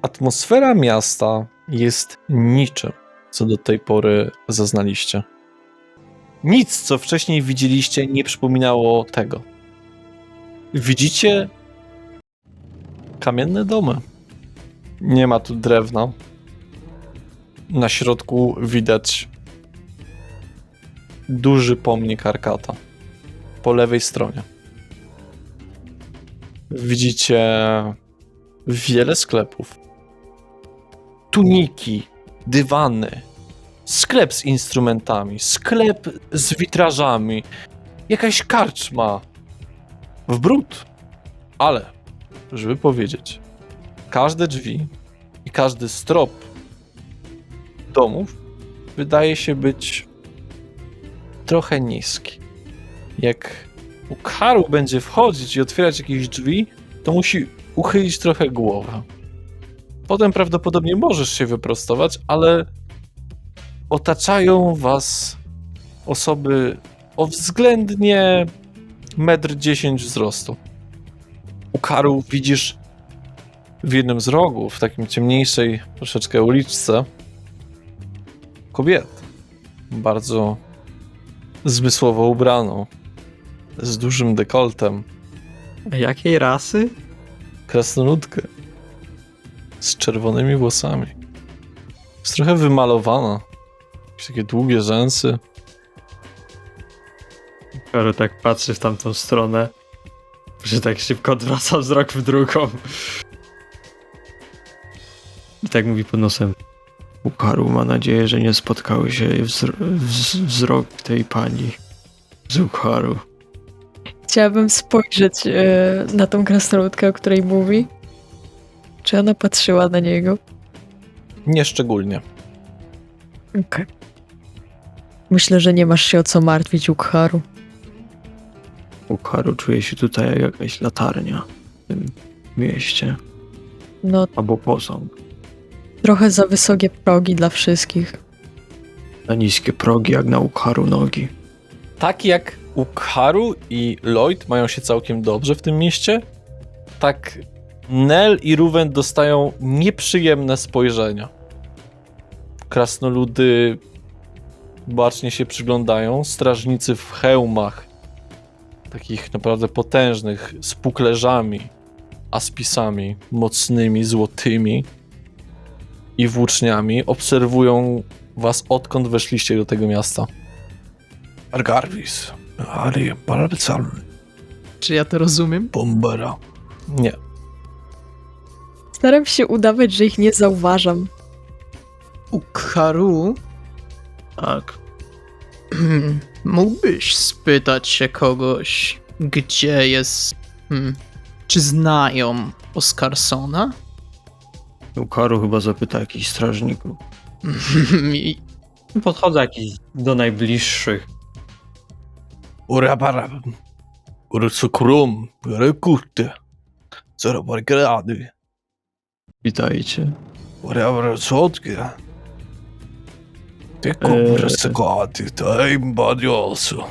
Atmosfera miasta jest niczym, co do tej pory zaznaliście. Nic, co wcześniej widzieliście, nie przypominało tego. Widzicie kamienne domy. Nie ma tu drewna. Na środku widać duży pomnik Arkata. Po lewej stronie. Widzicie wiele sklepów. Tuniki, dywany, sklep z instrumentami, sklep z witrażami, jakaś karczma. W brud. Ale, żeby powiedzieć, każde drzwi i każdy strop domów wydaje się być trochę niski. Jak Ukharu będzie wchodzić i otwierać jakieś drzwi, to musi uchylić trochę głowę. Potem prawdopodobnie możesz się wyprostować, ale otaczają was osoby o względnie 1,10 m wzrostu. Ukharu widzisz w jednym z rogów, w takim ciemniejszej troszeczkę uliczce, kobietę. Bardzo zmysłowo ubraną, z dużym dekoltem. Jakiej rasy? Krasnoludkę z czerwonymi włosami. Jest trochę wymalowana. Jakieś takie długie rzęsy. Ukharu tak patrzy w tamtą stronę, że tak szybko odwraca wzrok w drugą. I tak mówi pod nosem. Ukharu ma nadzieję, że nie spotkały się wzrok tej pani z Ukharu. Chciałabym spojrzeć na tą krasnoludkę, o której mówi. Czy ona patrzyła na niego? Nieszczególnie. Okej. Myślę, że nie masz się o co martwić, Ukharu. Ukharu czuje się tutaj jak jakaś latarnia w tym mieście. No, Albo posąg. trochę za wysokie progi dla wszystkich. Na niskie progi jak na Ukharu nogi. Tak jak Ukharu i Lloyd mają się całkiem dobrze w tym mieście, tak Nel i Ruwen dostają nieprzyjemne spojrzenia. Krasnoludy bacznie się przyglądają, strażnicy w hełmach, takich naprawdę potężnych, z puklerzami, aspisami, mocnymi, złotymi i włóczniami, obserwują was, odkąd weszliście do tego miasta. Argarvis, Ali, Barabcal, Czy ja to rozumiem? Bombera. Nie. Staram się udawać, że ich nie zauważam. Ukharu, Tak. mógłbyś spytać się kogoś, gdzie jest... czy znają Oscarsona? Ukharu chyba zapyta jakichś strażników. I Podchodzę jakiś do najbliższych. Urabara. Ursukrum. Rekute. Zorobargrady. Witajcie. Urabara sotke. Tylko prasagady. Taim badiosu.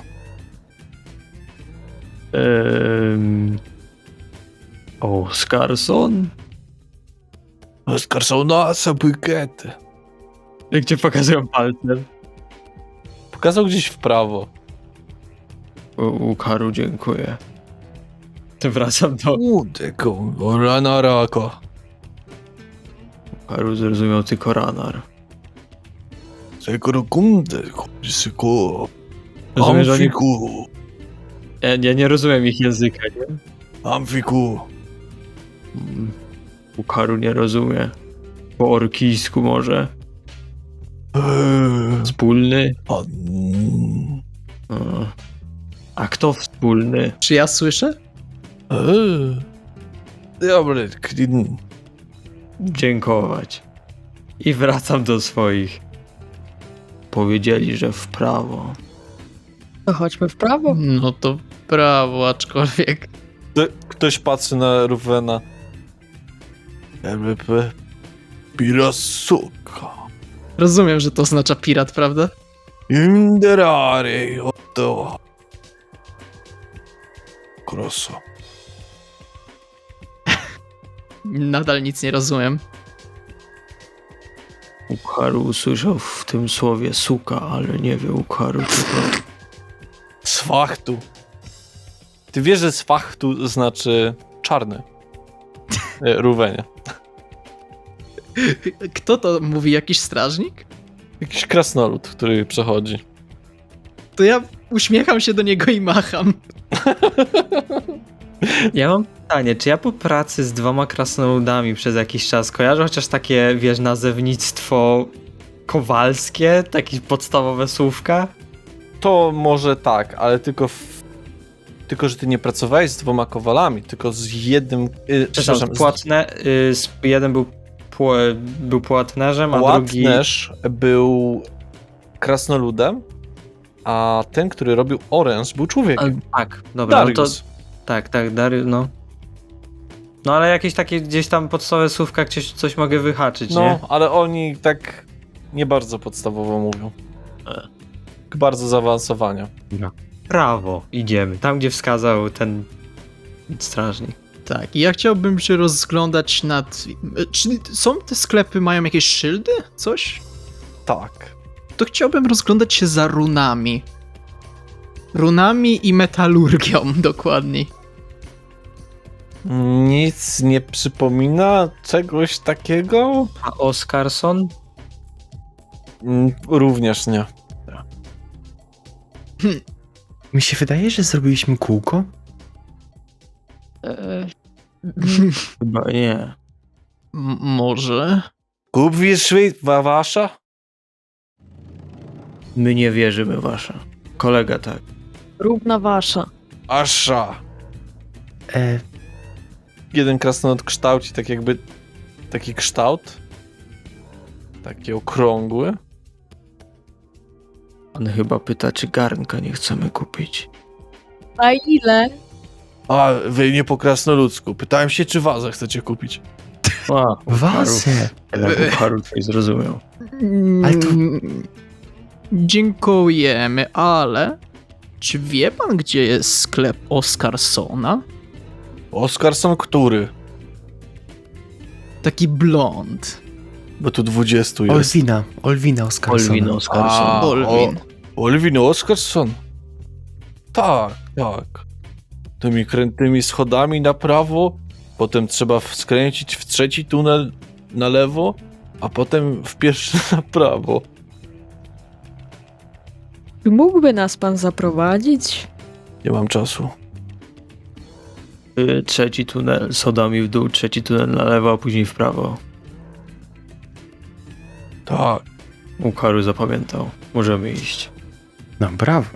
Oscarson? Oscarsona sabykety. Jak cię pokazują palcem. Pokazał gdzieś w prawo. Ukharu dziękuję. Wracam do... Udeko. Oranaraka. Ukharu zrozumiał tylko Ranar. Sekorokunde. Kurysyko. Rozumiem, że oni... Amfiku. Ja nie rozumiem ich języka, nie? Amfiku. Ukharu nie rozumie. Po orkijsku może. Wspólny? A kto wspólny? czy ja słyszę? Dobry, klin. Dziękować. I wracam do swoich. Powiedzieli, że w prawo. To chodźmy w prawo. No to brawo, aczkolwiek... Ktoś patrzy na Ruwena. LBP. Pirasuka. Rozumiem, że to oznacza pirat, prawda? Inderare. Oto. Kroso. Nadal nic nie rozumiem. Ukharu usłyszał w tym słowie suka, ale nie wie Ukharu tylko... Swachtu. Ty wiesz, że swachtu znaczy czarny. Ruwenie. Kto to mówi? Jakiś strażnik? Jakiś krasnolud, który przechodzi. To ja uśmiecham się do niego i macham. Ja mam pytanie, czy ja po pracy z 2 krasnoludami przez jakiś czas kojarzę chociaż takie, wiesz, nazewnictwo kowalskie? Takie podstawowe słówka? To może tak, ale tylko tylko, że ty nie pracowałeś z 2 kowalami, tylko z jednym... Przepraszam, jeden był płatnerzem, a drugi... Płatnerz był krasnoludem, a ten, który robił oręż, był człowiekiem. Tak, dobra, no to... Darius. Tak, Darius, no. No ale jakieś takie gdzieś tam podstawowe słówka, gdzieś coś mogę wyhaczyć, No, nie? ale oni tak nie bardzo podstawowo mówią. Bardzo zaawansowania. Prawo, idziemy. Tam, gdzie wskazał ten strażnik. Tak, i ja chciałbym się rozglądać nad... Czy są te sklepy, mają jakieś szyldy? Coś? Tak. To chciałbym rozglądać się za runami. Runami i metalurgią, dokładniej. Nic nie przypomina czegoś takiego? A Oscarson? Również nie. Mi się wydaje, że zrobiliśmy kółko. Chyba nie. Może... Kupisz wasza? My nie wierzymy, wasza. Kolega tak. Równa wasza. Asza. Jeden krasnolud kształci tak jakby taki kształt. Taki okrągły. On chyba pyta, czy garnka nie chcemy kupić. A ile? A, wy nie po krasnoludzku. Pytałem się, czy wazę chcecie kupić. A, Wazę! Haru twój zrozumiał. Ale to- Dziękujemy, ale czy wie pan, gdzie jest sklep Oscarsona? Oscarson który? Taki blond. Bo tu 20 jest. Olwina Oscarsona. Olwin Oscarson. A, Olwin. Olwin Oscarson? Tak. Tymi krętymi schodami na prawo, potem trzeba skręcić w trzeci tunel na lewo, a potem w pierwszy na prawo. Czy mógłby nas pan zaprowadzić? Nie mam czasu. Trzeci tunel, schodami w dół, trzeci tunel na lewo, a później w prawo. Tak. Haru zapamiętał. Możemy iść. No brawo.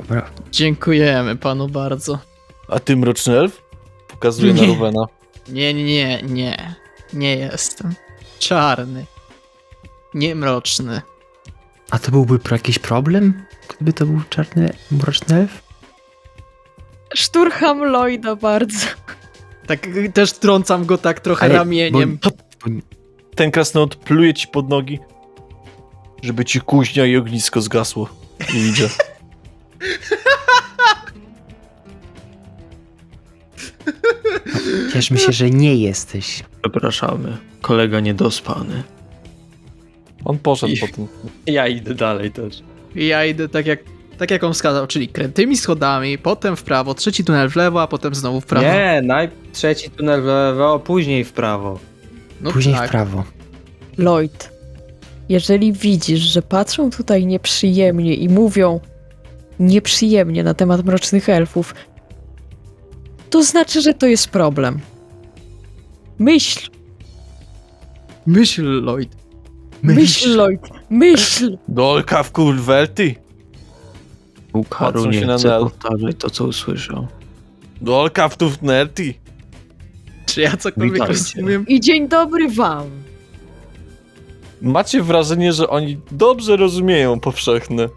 Dziękujemy panu bardzo. A ty mroczny elf? Pokazuje na Nie. Rubena. Nie. Nie jestem. Czarny. Nie mroczny. A to byłby jakiś problem, gdyby to był mroczny elf? Szturcham Lloyda bardzo. Tak też trącam go tak trochę Ale- ramieniem. bo- Ten krasnolud pluje ci pod nogi, żeby ci kuźnia i ognisko zgasło. I idzie. Cieszmy się, że nie jesteś. Przepraszamy. Kolega niedospany. On poszedł I- po tym. Ja idę dalej też. Ja idę tak jak on wskazał, czyli krętymi schodami, potem w prawo, trzeci tunel w lewo, a potem znowu w prawo. Nie, najpierw trzeci tunel w lewo, później w prawo. No Później tak. w prawo. Lloyd, jeżeli widzisz, że patrzą tutaj nieprzyjemnie i mówią nieprzyjemnie na temat mrocznych elfów, to znaczy, że to jest problem. Myśl, Myśl, Lloyd. myśl, Lloyd, myśl! Dolka w kulwerty. Haru Patrzą się nie na chce Nel. powtarzać to, co usłyszał. Dolka w tufnerty. Czy ja cokolwiek Witajcie. rozumiem? I dzień dobry wam. Macie wrażenie, że oni dobrze rozumieją powszechne.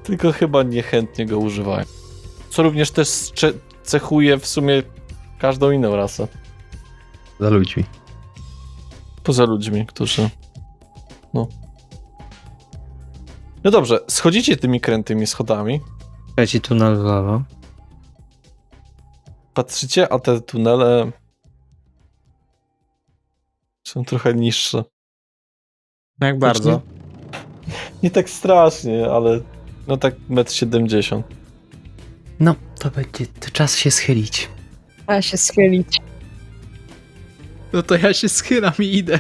Tylko chyba niechętnie go używają. Co również też cechuje w sumie każdą inną rasę. Za ludźmi. Poza ludźmi, którzy... No dobrze, schodzicie tymi krętymi schodami, Trzeci tunel w lewo. patrzycie, a te tunele są trochę niższe. Jak bardzo? Nie tak strasznie, ale no tak 1,70 m. No, to czas się schylić. A się schylić. No to ja się schylam i idę.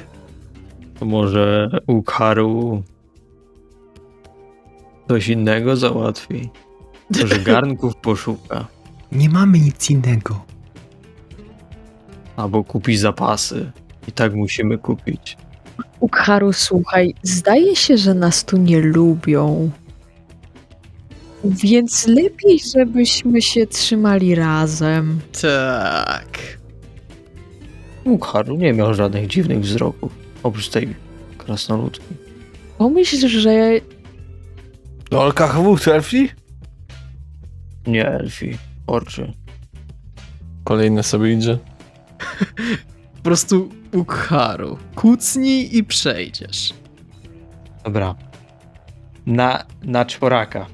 To może Haru coś innego załatwi. Może garnków poszuka. Nie mamy nic innego. Albo kupi zapasy. I tak musimy kupić. Ukharu, słuchaj, zdaje się, że nas tu nie lubią. Więc lepiej, żebyśmy się trzymali razem. Tak. Haru nie miał żadnych dziwnych wzroków. Oprócz tej krasnoludki. Pomyśl, że Dolka chwód, elfi? Nie elfi. Orczy. Kolejny sobie idzie. Po prostu Ukharu. Kucnij i przejdziesz. Dobra. Na czworaka.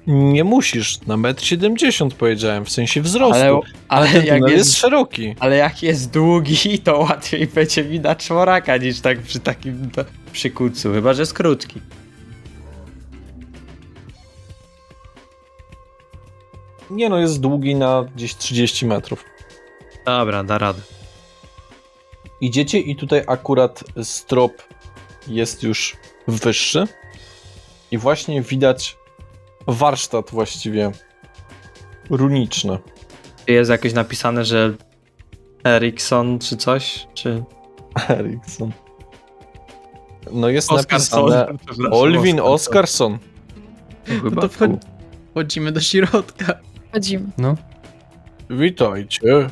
Nie musisz, na 1,70 m powiedziałem, w sensie wzrostu. Ale ten jak tunel jest jest, szeroki. ale jak jest długi, to łatwiej będzie mi na czworaka niż tak przy takim przy kucu. Chyba, że jest krótki. Nie no, jest długi na gdzieś 30 metrów. Dobra, da radę. Idziecie i tutaj akurat strop jest już wyższy i właśnie widać warsztat właściwie Runiczne. Czy jest jakieś napisane, że Erikson czy coś? Czy Erikson. No jest Oscarsson, napisane przepraszam, Olwin Oscarsson. Oscarsson. To chyba to wchodzimy do środka. Chodzimy. No, Witajcie.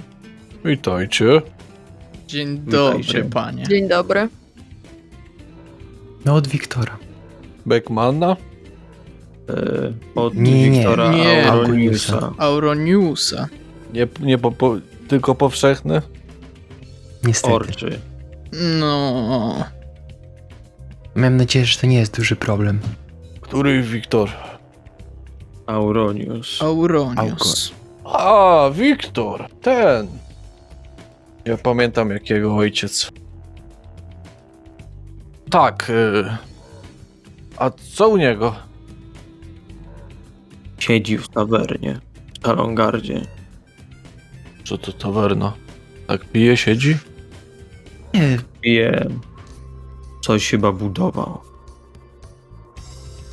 Witajcie. Dzień Witajcie. dobry, panie. Dzień dobry. no od Wiktora. Beckmana? od Nie, Wiktora nie. Auroniusa. Auroniusa. Nie tylko powszechny? Niestety. Orczy. No. Mam nadzieję, że to nie jest duży problem. Który Wiktor? Auronius. Auronius. A, Wiktor, ten. Ja pamiętam jak jego ojciec. Tak. A co u niego? Siedzi w tawernie. W Talongardzie. Co to tawerna? Tak pije, siedzi? Nie, Pije. Coś chyba budował.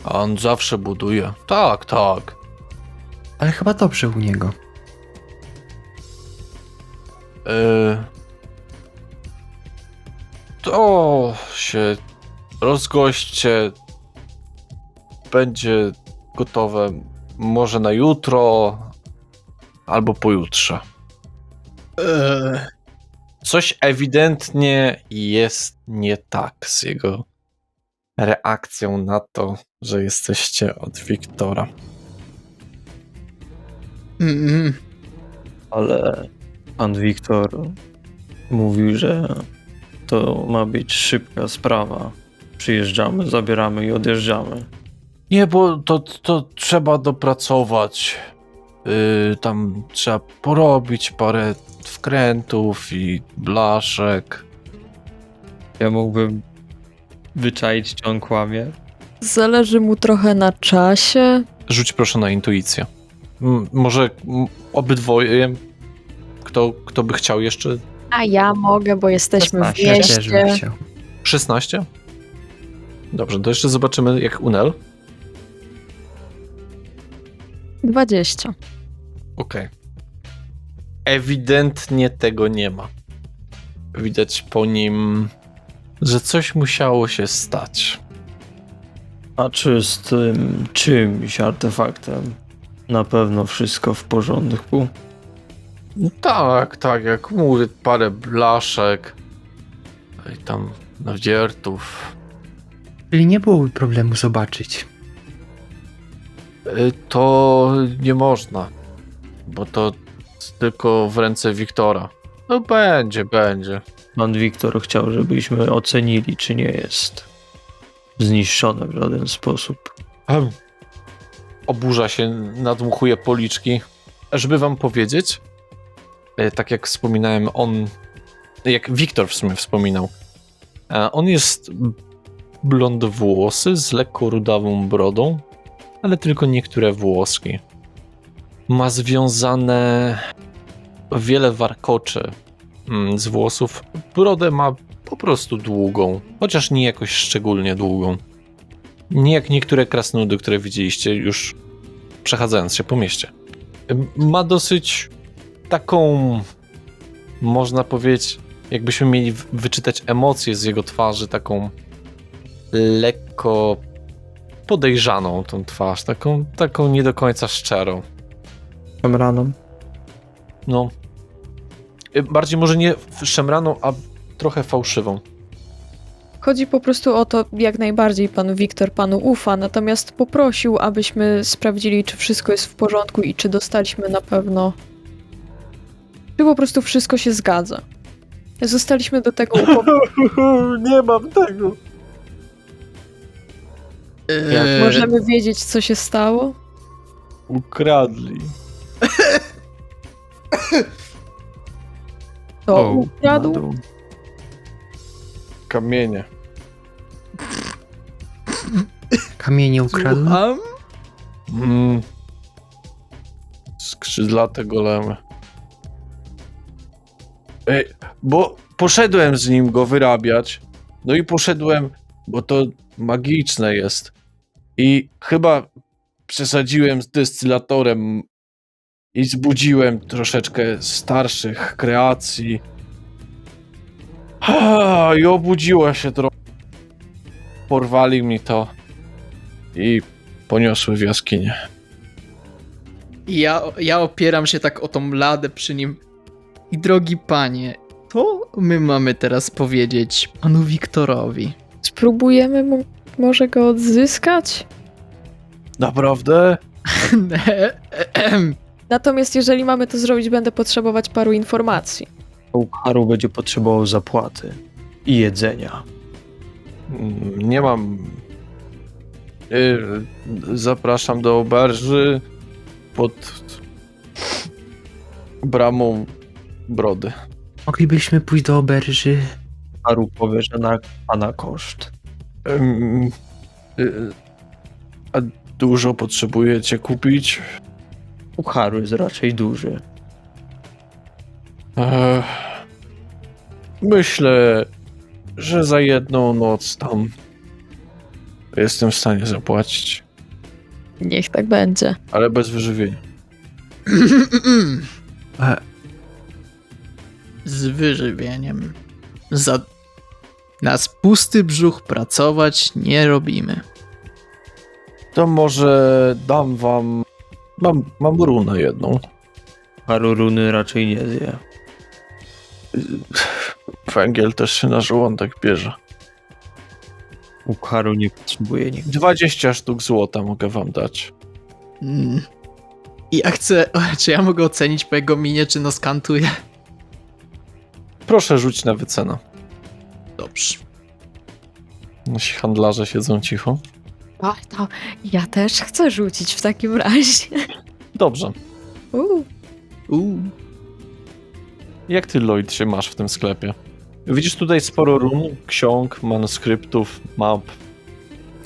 A on zawsze buduje. Tak, tak. ale chyba dobrze u niego. To się rozgoście. Będzie gotowe może na jutro albo pojutrze. Coś ewidentnie jest nie tak z jego reakcją na to, że jesteście od Wiktora. Mm, Ale pan Wiktor mówił, że to ma być szybka sprawa. Przyjeżdżamy, zabieramy i odjeżdżamy. Nie, bo to trzeba dopracować. Tam trzeba porobić parę wkrętów i blaszek. Ja mógłbym wyczaić, czy on kłamie. Zależy mu trochę na czasie. Rzuć proszę na intuicję. Może obydwoje, kto by chciał jeszcze? A ja mogę, bo jesteśmy w 16. Ja też bym mieście. chciał. 16? Dobrze, to jeszcze zobaczymy jak Unel. 20. Okej. Ewidentnie tego nie ma. Widać po nim, że coś musiało się stać. A czy z tym czymś artefaktem na pewno wszystko w porządku? Tak, jak mówię, parę blaszek i tam nawdziertów. Czyli nie byłoby problemu zobaczyć. To nie można, bo to tylko w ręce Wiktora. No będzie. Pan Wiktor chciał, żebyśmy ocenili, czy nie jest zniszczone w żaden sposób. Oburza się, nadmuchuje policzki. Żeby wam powiedzieć, tak jak wspominałem, jak Wiktor w sumie wspominał, on jest blondowłosy z lekko rudawą brodą, ale tylko niektóre włoski. Ma związane wiele warkoczy z włosów. Brodę ma po prostu długą, chociaż nie jakoś szczególnie długą. Nie jak niektóre krasnoludy, które widzieliście już przechadzając się po mieście. Ma dosyć taką, można powiedzieć, jakbyśmy mieli wyczytać emocje z jego twarzy, taką lekko podejrzaną tą twarz, taką nie do końca szczerą. Szemraną. No. Bardziej może nie szemraną, a trochę fałszywą. Chodzi po prostu o to, jak najbardziej pan Wiktor panu ufa, natomiast poprosił, abyśmy sprawdzili, czy wszystko jest w porządku i czy dostaliśmy na pewno. Czy po prostu wszystko się zgadza. Zostaliśmy do tego Nie mam tego. Możemy wiedzieć, co się stało? Ukradli. To ukradł? na dół. Kamienie. Kamienie ukradł? Słucham? Skrzydlate golemy. Bo poszedłem z nim go wyrabiać. No i poszedłem, bo to magiczne jest. I chyba przesadziłem z destylatorem. i zbudziłem troszeczkę starszych kreacji. I obudziła się trochę. Porwali mi to i poniosły w jaskinię. Ja opieram się tak o tą ladę przy nim. I drogi panie, to my mamy teraz powiedzieć panu Wiktorowi. Spróbujemy może go odzyskać? Naprawdę? Natomiast jeżeli mamy to zrobić, będę potrzebować paru informacji. Ukharu będzie potrzebował zapłaty i jedzenia. Nie mam. Zapraszam do oberży pod bramą Brody. Moglibyśmy pójść do oberży. Ukharu powie, że na pana koszt. A dużo potrzebujecie kupić? Ukharu jest raczej duży. Myślę, że za jedną noc tam jestem w stanie zapłacić, Niech tak będzie. ale bez wyżywienia. Z wyżywieniem. Nas pusty brzuch pracować nie robimy. To może dam wam. Mam runę jedną. Ukharu runy raczej nie zje. Węgiel też się na żołądek bierze. Ukharu nie potrzebuje nigdy. 20 sztuk złota mogę wam dać. Ja chcę... Czy ja mogę ocenić po jego minie, czy nas kantuje? Proszę rzuć na wycenę. Dobrze. Nasi handlarze siedzą cicho. A, to ja też chcę rzucić w takim razie. Dobrze. Uuu. Jak ty, Lloyd, się masz w tym sklepie? Widzisz tutaj sporo run, ksiąg, manuskryptów, map.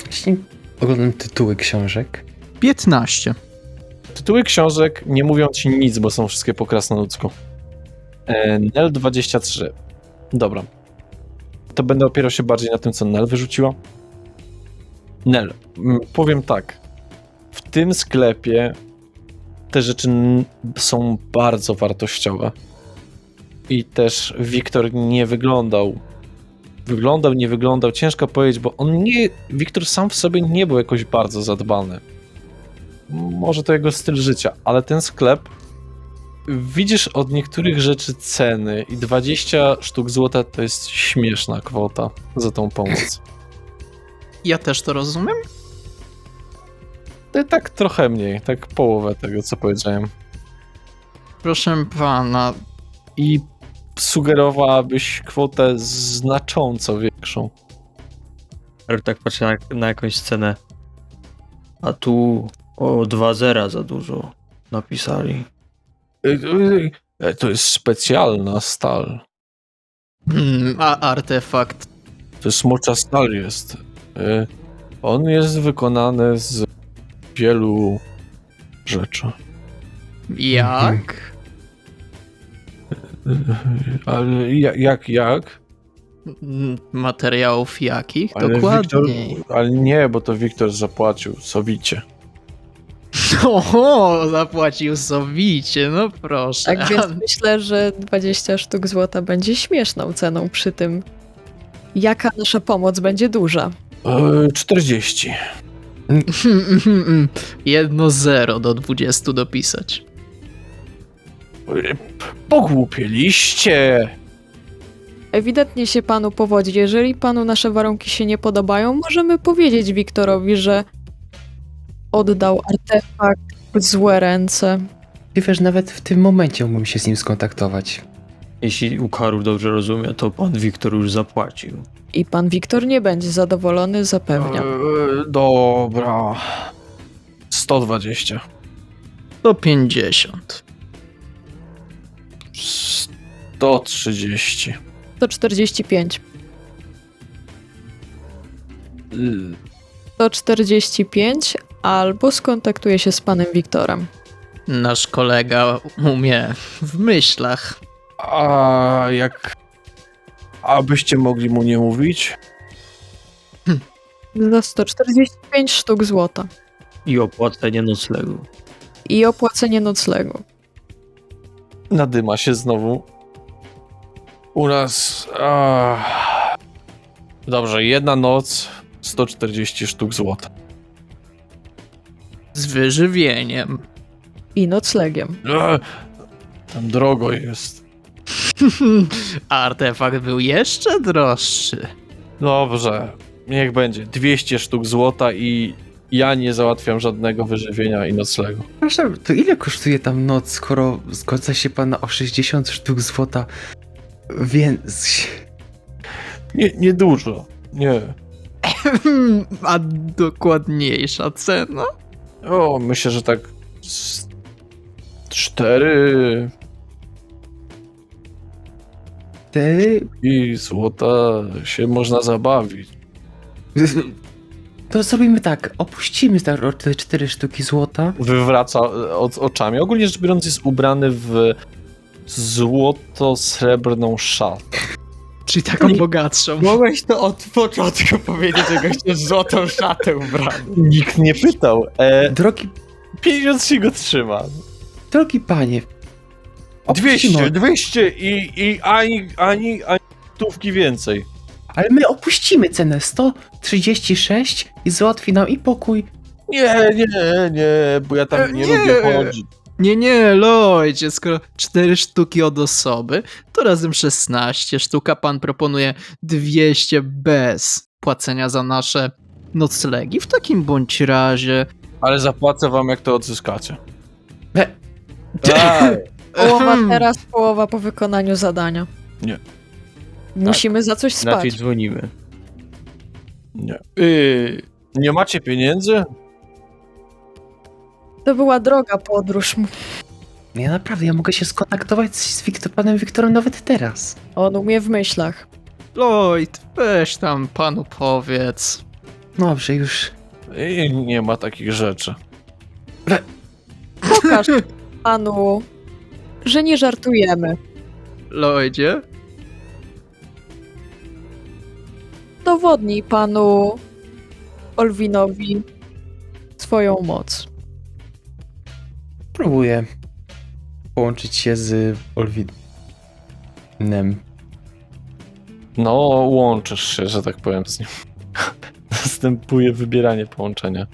Właśnie oglądam tytuły książek. 15. Tytuły książek nie mówią ci nic, bo są wszystkie po krasnoludzku. Nel 23. Dobra. To będę opierał się bardziej na tym, co Nel wyrzuciła. Nel, powiem tak. W tym sklepie te rzeczy są bardzo wartościowe. I też Wiktor nie wyglądał. Nie wyglądał, ciężko powiedzieć, bo Wiktor sam w sobie nie był jakoś bardzo zadbany. Może to jego styl życia, ale ten sklep, widzisz od niektórych rzeczy ceny i 20 sztuk złota to jest śmieszna kwota za tą pomoc. Ja też to rozumiem? Tak trochę mniej, tak połowę tego, co powiedziałem. Proszę pana, I sugerowałabyś kwotę znacząco większą. Ale tak patrzę na jakąś scenę. A tu o 2 zera za dużo napisali. To jest specjalna stal. a artefakt. To smocza stal jest. On jest wykonany z wielu rzeczy. Jak? Ale jak? Materiałów jakich? Ale Dokładniej. ale nie, bo to Wiktor zapłacił sowicie. Oho, zapłacił sowicie, no proszę. Tak więc myślę, że 20 sztuk złota będzie śmieszną ceną przy tym, jaka nasza pomoc będzie duża. 40. 1-0 do 20 dopisać. Pogłupieliście! Ewidentnie się panu powodzi. Jeżeli panu nasze warunki się nie podobają, możemy powiedzieć Wiktorowi, że oddał artefakt w złe ręce. Ty wiesz, nawet w tym momencie mógłbym się z nim skontaktować. Jeśli Ukharu dobrze rozumie, to pan Wiktor już zapłacił. I pan Wiktor nie będzie zadowolony, zapewniam. Dobra. 120. 150. 130. To 45. To 45, albo skontaktuję się z panem Wiktorem. Nasz kolega umie w myślach. Abyście mogli mu nie mówić? Za 145 sztuk złota. I opłacenie noclegu. I opłacenie noclegu. nadyma się znowu. U nas... Dobrze, jedna noc, 140 sztuk złota. Z wyżywieniem. I noclegiem. Tam drogo jest. Artefakt był jeszcze droższy. Dobrze, niech będzie. 200 sztuk złota i ja nie załatwiam żadnego wyżywienia i noclegu. Przepraszam, to ile kosztuje tam noc, skoro zgodza się pan o 60 sztuk złota? Więc... Nie dużo, nie. A dokładniejsza cena? O, myślę, że tak 4 Te... i złota się można zabawić. To zrobimy tak, opuścimy te 4 sztuki złota. Wywraca oczami. Ogólnie rzecz biorąc jest ubrany w złoto-srebrną szatę. Czyli taką bogatszą. Mogłeś to od początku powiedzieć, że goście z złotą szatę ubrany. Nikt nie pytał. Drogi, Pieniądz się go trzyma. drogi panie, 200 i ani stówki więcej. ale my opuścimy cenę 136 i załatwi nam i pokój. Nie, bo ja tam nie Nie. lubię chodzić. Nie, Lloydzie, skoro 4 sztuki od osoby, to razem 16 sztuk, a pan proponuje 200 bez płacenia za nasze noclegi. W takim bądź razie... Ale zapłacę wam, jak to odzyskacie. E, Połowa teraz, połowa po wykonaniu zadania. Nie. Musimy za coś Inaczej spać. dzwonimy. Nie. Nie macie pieniędzy? To była droga podróż. Nie, naprawdę, ja mogę się skontaktować z panem Wiktorem nawet teraz. On umie w myślach. Lloyd, weź tam panu powiedz. Dobrze, już. I nie ma takich rzeczy. Pokaż panu, że nie żartujemy. Lloydzie? Dowodnij panu Olwinowi swoją moc. Próbuję połączyć się z Olwinem. No, łączysz się, że tak powiem z nim. Następuje wybieranie połączenia.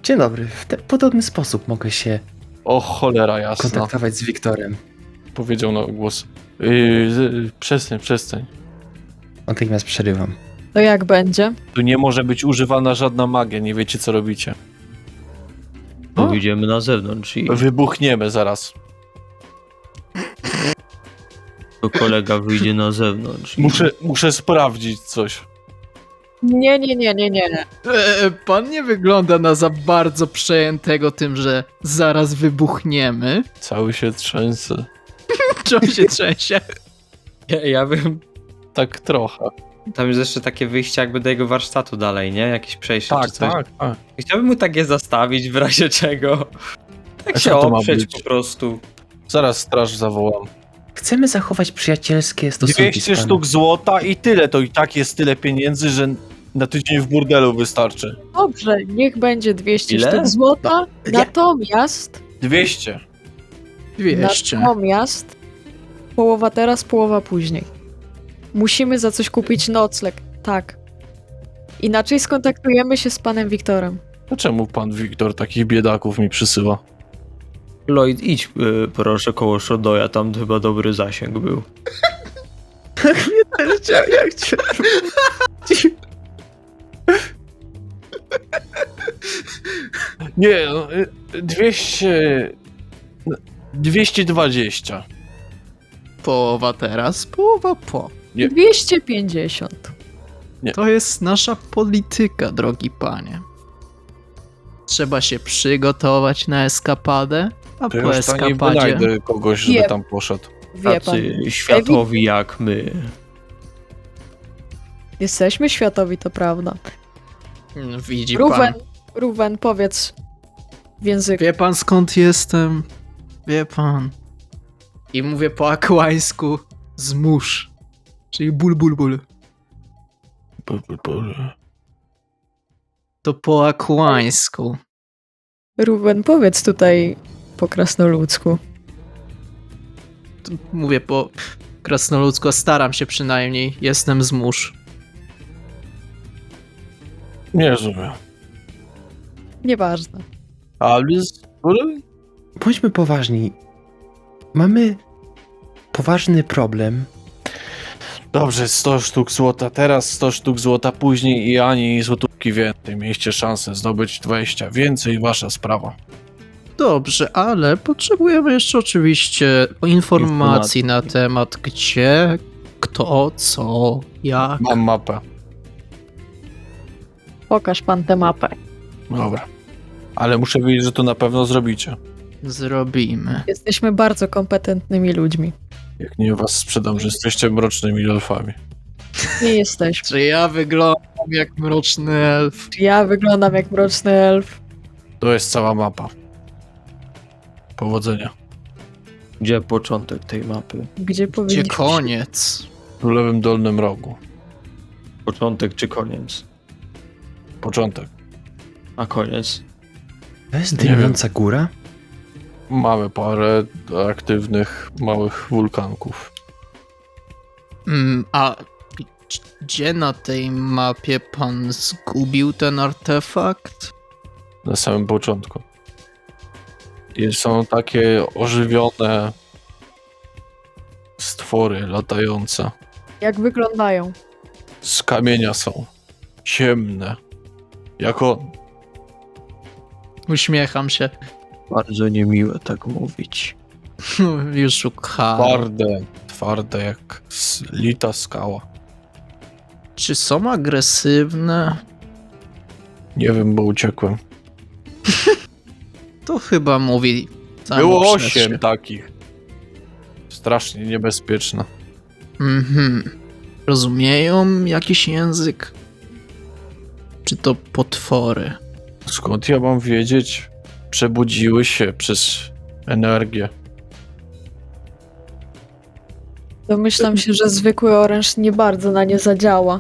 Dzień dobry, w podobny sposób mogę się O cholera jasna. kontaktować z Wiktorem. Powiedział na głos. Przestań. Natychmiast przerywam. To jak będzie? Tu nie może być używana żadna magia, nie wiecie co robicie. To wyjdziemy na zewnątrz i Wybuchniemy zaraz. to kolega wyjdzie na zewnątrz. Muszę sprawdzić coś. Nie. Pan nie wygląda na za bardzo przejętego tym, że zaraz wybuchniemy. Cały się trzęsę. Czy on się trzęsie? Ja bym... Tak trochę. Tam jest jeszcze takie wyjście jakby do jego warsztatu dalej, nie? Jakieś przejście czy coś. Tak. Chciałbym mu takie zastawić w razie czego. Tak A się co to ma oprzeć być? po prostu. Zaraz straż zawołam. Chcemy zachować przyjacielskie stosunki 200 z panem. sztuk złota i tyle. To i tak jest tyle pieniędzy, że na tydzień w burdelu wystarczy. Dobrze, niech będzie 200 Ile? sztuk złota. Natomiast 200. 200. Natomiast połowa teraz, połowa później. Musimy za coś kupić nocleg. Tak. Inaczej skontaktujemy się z panem Wiktorem. To czemu pan Wiktor takich biedaków mi przysyła? Lloyd, idź proszę koło Shodoya, tam chyba dobry zasięg był. Ja chciałem. 220. Połowa teraz, połowa po. Nie. 250. To jest nasza polityka, drogi panie. Trzeba się przygotować na eskapadę, a To po już taniej eskapadzie... wynajdę kogoś, żeby Nie. tam poszedł. Wie pan. Tacy światowi jak my. Jesteśmy światowi, to prawda. Widzi pan. Ruwen, powiedz w języku. Wie pan skąd jestem? Wie pan. I mówię po akłańsku zmórz. Czyli ból. To po akłańsku. Ruwen, powiedz tutaj po krasnoludzku. mówię po krasnoludzku, staram się przynajmniej. Jestem z mórz. Nie rozumiem. Nieważne. Ale Bądźmy poważni. Mamy poważny problem. dobrze, 100 sztuk złota teraz, 100 sztuk złota później i ani złotówki więcej. Mieliście szansę zdobyć 20 więcej, wasza sprawa. Dobrze, ale potrzebujemy jeszcze oczywiście informacji na temat gdzie, kto, co, jak. Mam mapę. Pokaż pan tę mapę. Dobra. Ale muszę wiedzieć, że to na pewno zrobicie. Zrobimy. Jesteśmy bardzo kompetentnymi ludźmi. Jak nie was sprzedam, że jesteście mrocznymi elfami. Nie jesteśmy. Czy ja wyglądam jak mroczny elf? Ja wyglądam jak mroczny elf. To jest cała mapa. Powodzenia. Gdzie początek tej mapy? Gdzie Gdzie powinniśmy... koniec? W lewym dolnym rogu. Początek czy koniec? Początek. A koniec? To jest Nie dymiąca góra? Mamy parę aktywnych małych wulkanków. A gdzie na tej mapie pan zgubił ten artefakt? Na samym początku. I są takie ożywione stwory latające. Jak wyglądają? Z kamienia są. Ciemne. Jak on. Uśmiecham się. Bardzo niemiłe tak mówić. Już szukam. Twarde jak lita skała. Czy są agresywne? Nie wiem, bo uciekłem. To chyba mówi samo Było przez 8 się. takich. Strasznie niebezpieczne. Rozumieją jakiś język? Czy to potwory? Skąd ja mam wiedzieć? Przebudziły się przez energię. Domyślam się, że zwykły oręż nie bardzo na nie zadziała.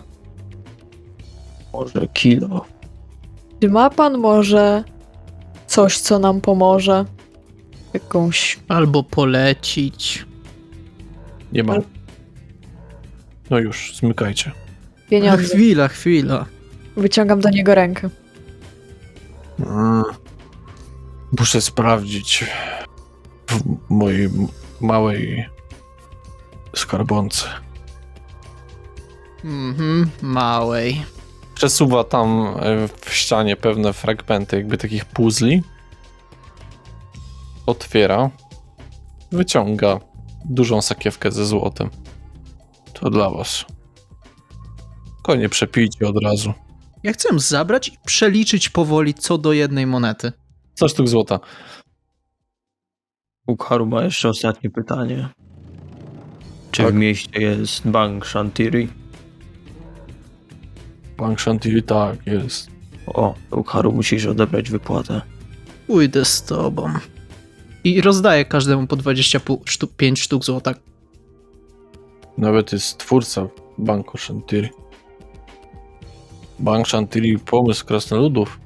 Może kilo. Czy ma pan może coś, co nam pomoże? Jakąś... Albo polecić? Nie mam. No już, zmykajcie. pieniądze? Chwila. Wyciągam do niego rękę. Muszę sprawdzić w mojej małej skarbonce. Małej. Przesuwa tam w ścianie pewne fragmenty jakby takich puzli. Otwiera. Wyciąga dużą sakiewkę ze złotem. To dla was. Tylko nie przepijcie od razu. Ja chcę zabrać i przeliczyć powoli co do jednej monety. 100 sztuk złota. Ukharu ma jeszcze ostatnie pytanie. Czy Tak. w mieście jest bank Shantiri? Bank Shantiri, tak, jest. O, Ukharu, musisz odebrać wypłatę. Pójdę z tobą. I rozdaję każdemu po 25 sztuk złota. Nawet jest twórca Banku Shantiri. Bank Shantiri, pomysł krasnoludów.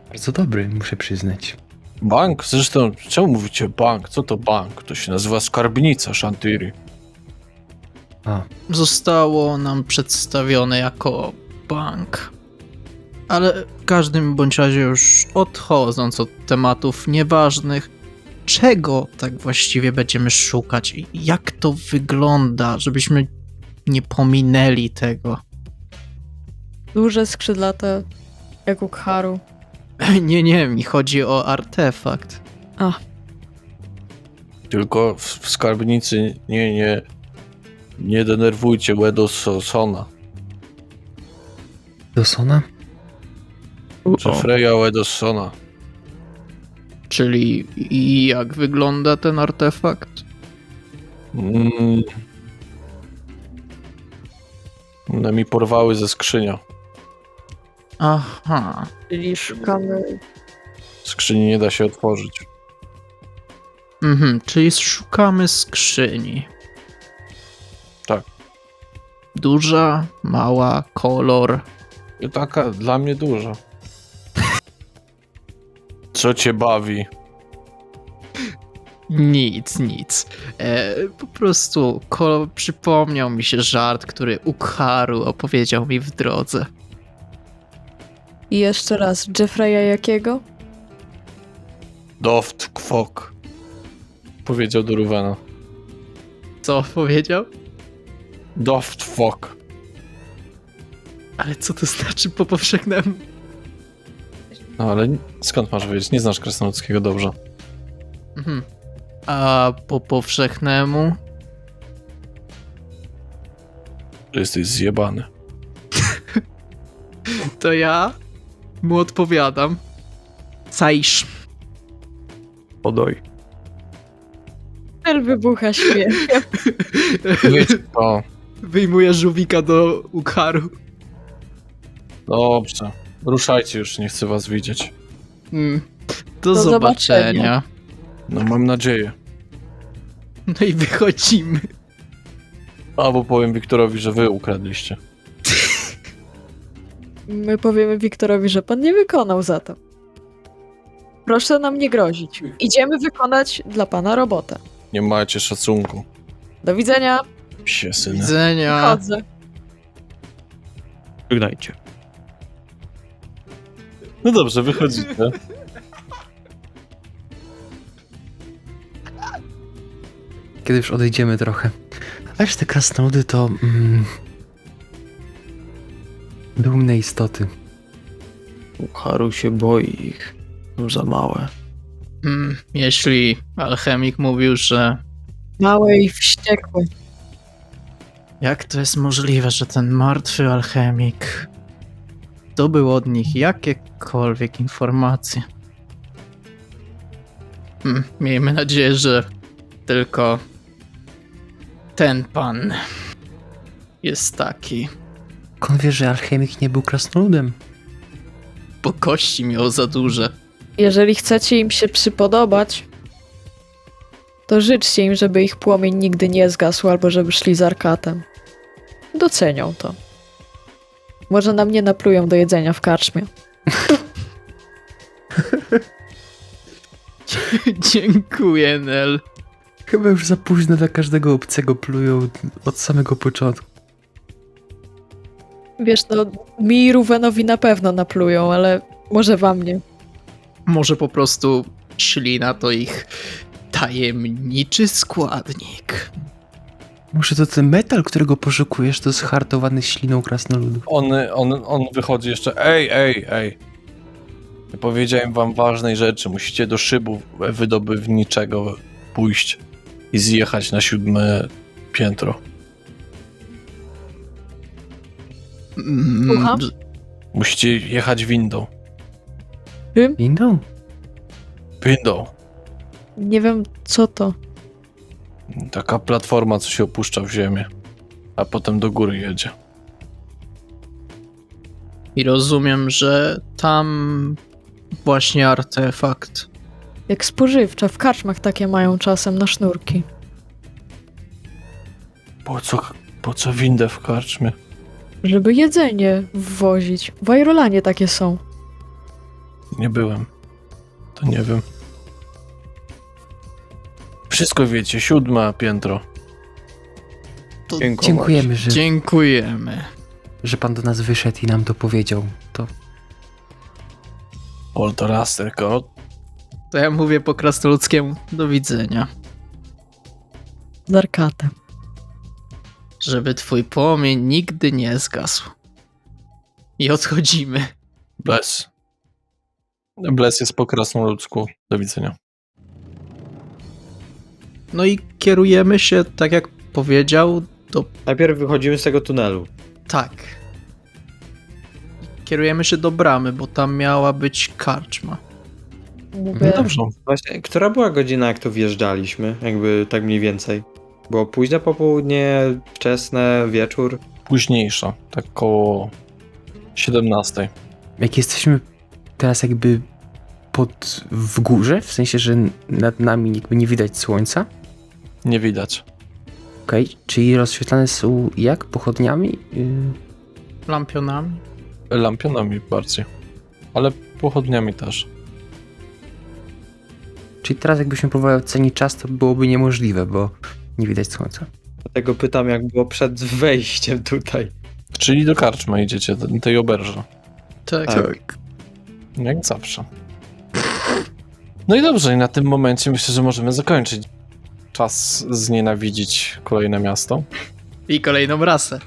Bardzo dobry, muszę przyznać. Bank? Zresztą, czemu mówicie bank? Co to bank? To się nazywa skarbnica Shantiri. Zostało nam przedstawione jako bank. Ale w każdym bądź razie już odchodząc od tematów nieważnych, czego tak właściwie będziemy szukać i jak to wygląda, żebyśmy nie pominęli tego. Duże, skrzydlate, jak u Kharu. Nie, mi chodzi o artefakt. Tylko w skarbnicy nie denerwujcie Wedosona. Dosona? Jeffreya Wedosona. Czyli jak wygląda ten artefakt? One mi porwały ze skrzynia. Aha. Czyli szukamy... Skrzyni nie da się otworzyć. Czyli szukamy skrzyni. Tak. Duża, mała, kolor. I taka dla mnie duża. Co cię bawi? Nic. Po prostu przypomniał mi się żart, który Ukharu opowiedział mi w drodze. I jeszcze raz, Jeffreya jakiego? Doft kwok. Powiedział do Ruwena. Co powiedział? Doft kwok. Ale co to znaczy po powszechnemu? No ale skąd masz wiedzieć? Nie znasz krasnoludzkiego dobrze. Mhm. A po powszechnemu? Że jesteś zjebany. To ja mu odpowiadam. Caisz. Podoj. Ten wybucha śmiechem. Wiecie to. Wyjmuję żółwika do Ukharu. Dobrze. Ruszajcie już, nie chcę was widzieć. Do Do zobaczenia. zobaczenia. No mam nadzieję. No i wychodzimy. Albo powiem Wiktorowi, że wy ukradliście. My powiemy Wiktorowi, że pan nie wykonał za to. Proszę nam nie grozić. Idziemy wykonać dla pana robotę. Nie macie szacunku. Do widzenia. Psie syny. Widzenia. Chodzę. Żegnajcie. No dobrze, wychodzicie. Kiedy już odejdziemy trochę. Aż te krasnoludy to... dumne istoty. Ukharu się boi ich. Są za małe. Jeśli alchemik mówił, że Małe i wściekłe. jak to jest możliwe, że ten martwy alchemik zdobył od nich jakiekolwiek informacje. Miejmy nadzieję, że tylko ten pan jest taki, On wie, że alchemik nie był krasnoludem. bo kości miał za duże. Jeżeli chcecie im się przypodobać, to życzcie im, żeby ich płomień nigdy nie zgasł, albo żeby szli z arkatem. Docenią to. Może nam nie naplują do jedzenia w karczmie. Dziękuję, Nel. Chyba już za późno dla każdego obcego plują od samego początku. Wiesz, no, mi i Ruwenowi na pewno naplują, ale może wam nie. Może po prostu ślina to ich tajemniczy składnik. Może to ten metal, którego poszukujesz, to zhartowany śliną krasnoludów. On wychodzi jeszcze. Ej. Ja powiedziałem wam ważnej rzeczy. Musicie do szybu wydobywniczego pójść i zjechać na 7. piętro. Słucham? Musicie jechać windą. Windą? Windą. Nie wiem, co to. Taka platforma, co się opuszcza w ziemię, a potem do góry jedzie. I rozumiem, że tam właśnie artefakt. Jak spożywcza, w karczmach takie mają czasem na sznurki. Po co windę w karczmie? Żeby jedzenie wwozić. W Airolanie takie są. Nie byłem. To nie wiem. Wszystko wiecie, 7. piętro. To Dziękujemy, Dziękujemy. że pan do nas wyszedł i nam to powiedział. To Poltoraster, To ja mówię po krasnoludzkiemu do widzenia. Z arkatem. Żeby twój płomień nigdy nie zgasł. I odchodzimy. Bless. Bless jest po krasnoludzku. Do widzenia. No i kierujemy się, tak jak powiedział, do... Najpierw wychodzimy z tego tunelu. Tak. Kierujemy się do bramy, bo tam miała być karczma. Mówię, No dobrze. Właśnie, która była godzina, jak tu wjeżdżaliśmy? Jakby tak mniej więcej. Było późne popołudnie, wczesne, wieczór. Późniejsza. Tak koło 17. jak jesteśmy teraz jakby w górze, w sensie, że nad nami jakby nie widać słońca, Nie widać. okej, czyli rozświetlane są jak? Pochodniami? Lampionami. Lampionami bardziej. Ale pochodniami też. Czyli teraz jakbyśmy próbowali ocenić czas, to byłoby niemożliwe, bo nie widać słońca. Dlatego pytam, jak było przed wejściem tutaj. Czyli do karczmy idziecie, tej oberży. Tak. Jak zawsze. No i dobrze, i na tym momencie myślę, że możemy zakończyć. Czas znienawidzić kolejne miasto, I kolejną rasę.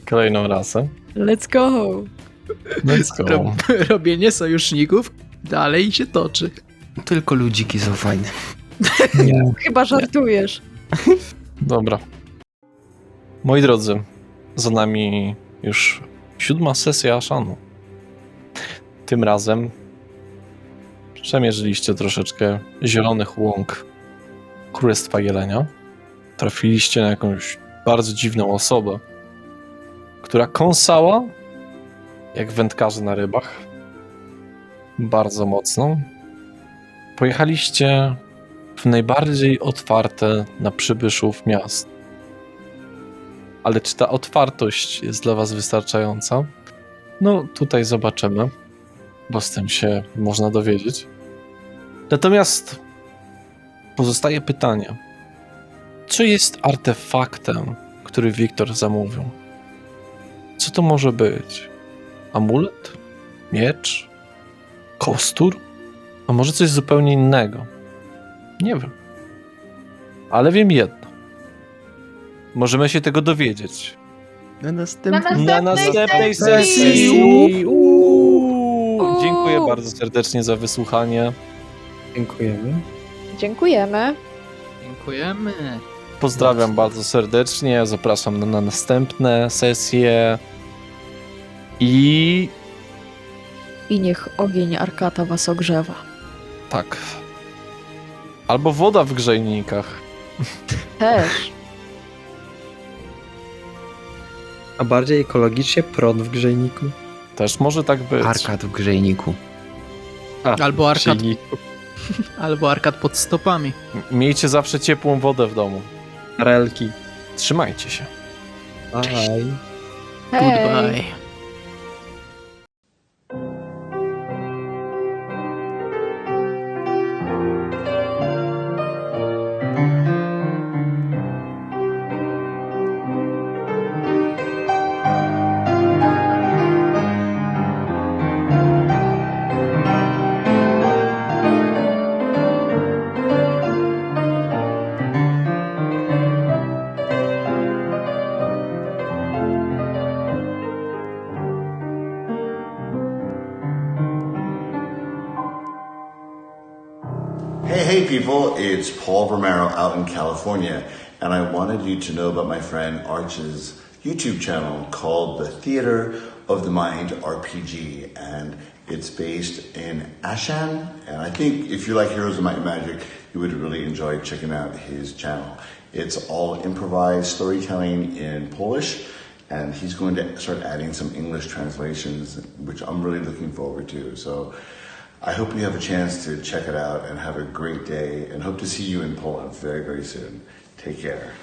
kolejną rasę. Let's go! Let's go. Robienie sojuszników dalej się toczy. Tylko ludziki są fajne. Chyba żartujesz. Dobra. Moi drodzy, za nami już 7. sesja Ashanu. Tym razem przemierzyliście troszeczkę zielonych łąk Królestwa Jelenia. Trafiliście na jakąś bardzo dziwną osobę, która kąsała jak wędkarze na rybach. Bardzo mocno. Pojechaliście w najbardziej otwarte na przybyszów miast. Ale czy ta otwartość jest dla was wystarczająca? No, tutaj zobaczymy, bo z tym się można dowiedzieć. Natomiast pozostaje pytanie, co jest artefaktem, który Wiktor zamówił? Co to może być? Amulet? Miecz? Kostur? A może coś zupełnie innego? Nie wiem. Ale wiem jedno. Możemy się tego dowiedzieć. Na następnym... Na następnej sesji! Dziękuję bardzo serdecznie za wysłuchanie. Dziękujemy. Dziękujemy. Dziękujemy. Pozdrawiam bardzo serdecznie. Zapraszam na następne sesje. I I niech ogień Arkata was ogrzewa. tak. Albo woda w grzejnikach. Też. A bardziej ekologicznie prąd w grzejniku. Też może tak być. Arkad w grzejniku. Albo arkad, Grzejniku. albo arkad pod stopami. Miejcie zawsze ciepłą wodę w domu. Relki. Trzymajcie się. Bye. Hej. Goodbye. Hey people, it's Paul Romero out in California, and I wanted you to know about my friend Arch's YouTube channel called The Theater of the Mind RPG, and it's based in Ashan, and I think if you like Heroes of Might and Magic, you would really enjoy checking out his channel. It's all improvised storytelling in Polish, and he's going to start adding some English translations, which I'm really looking forward to. So I hope you have a chance to check it out and have a great day, and hope to see you in Poland very, very soon. Take care.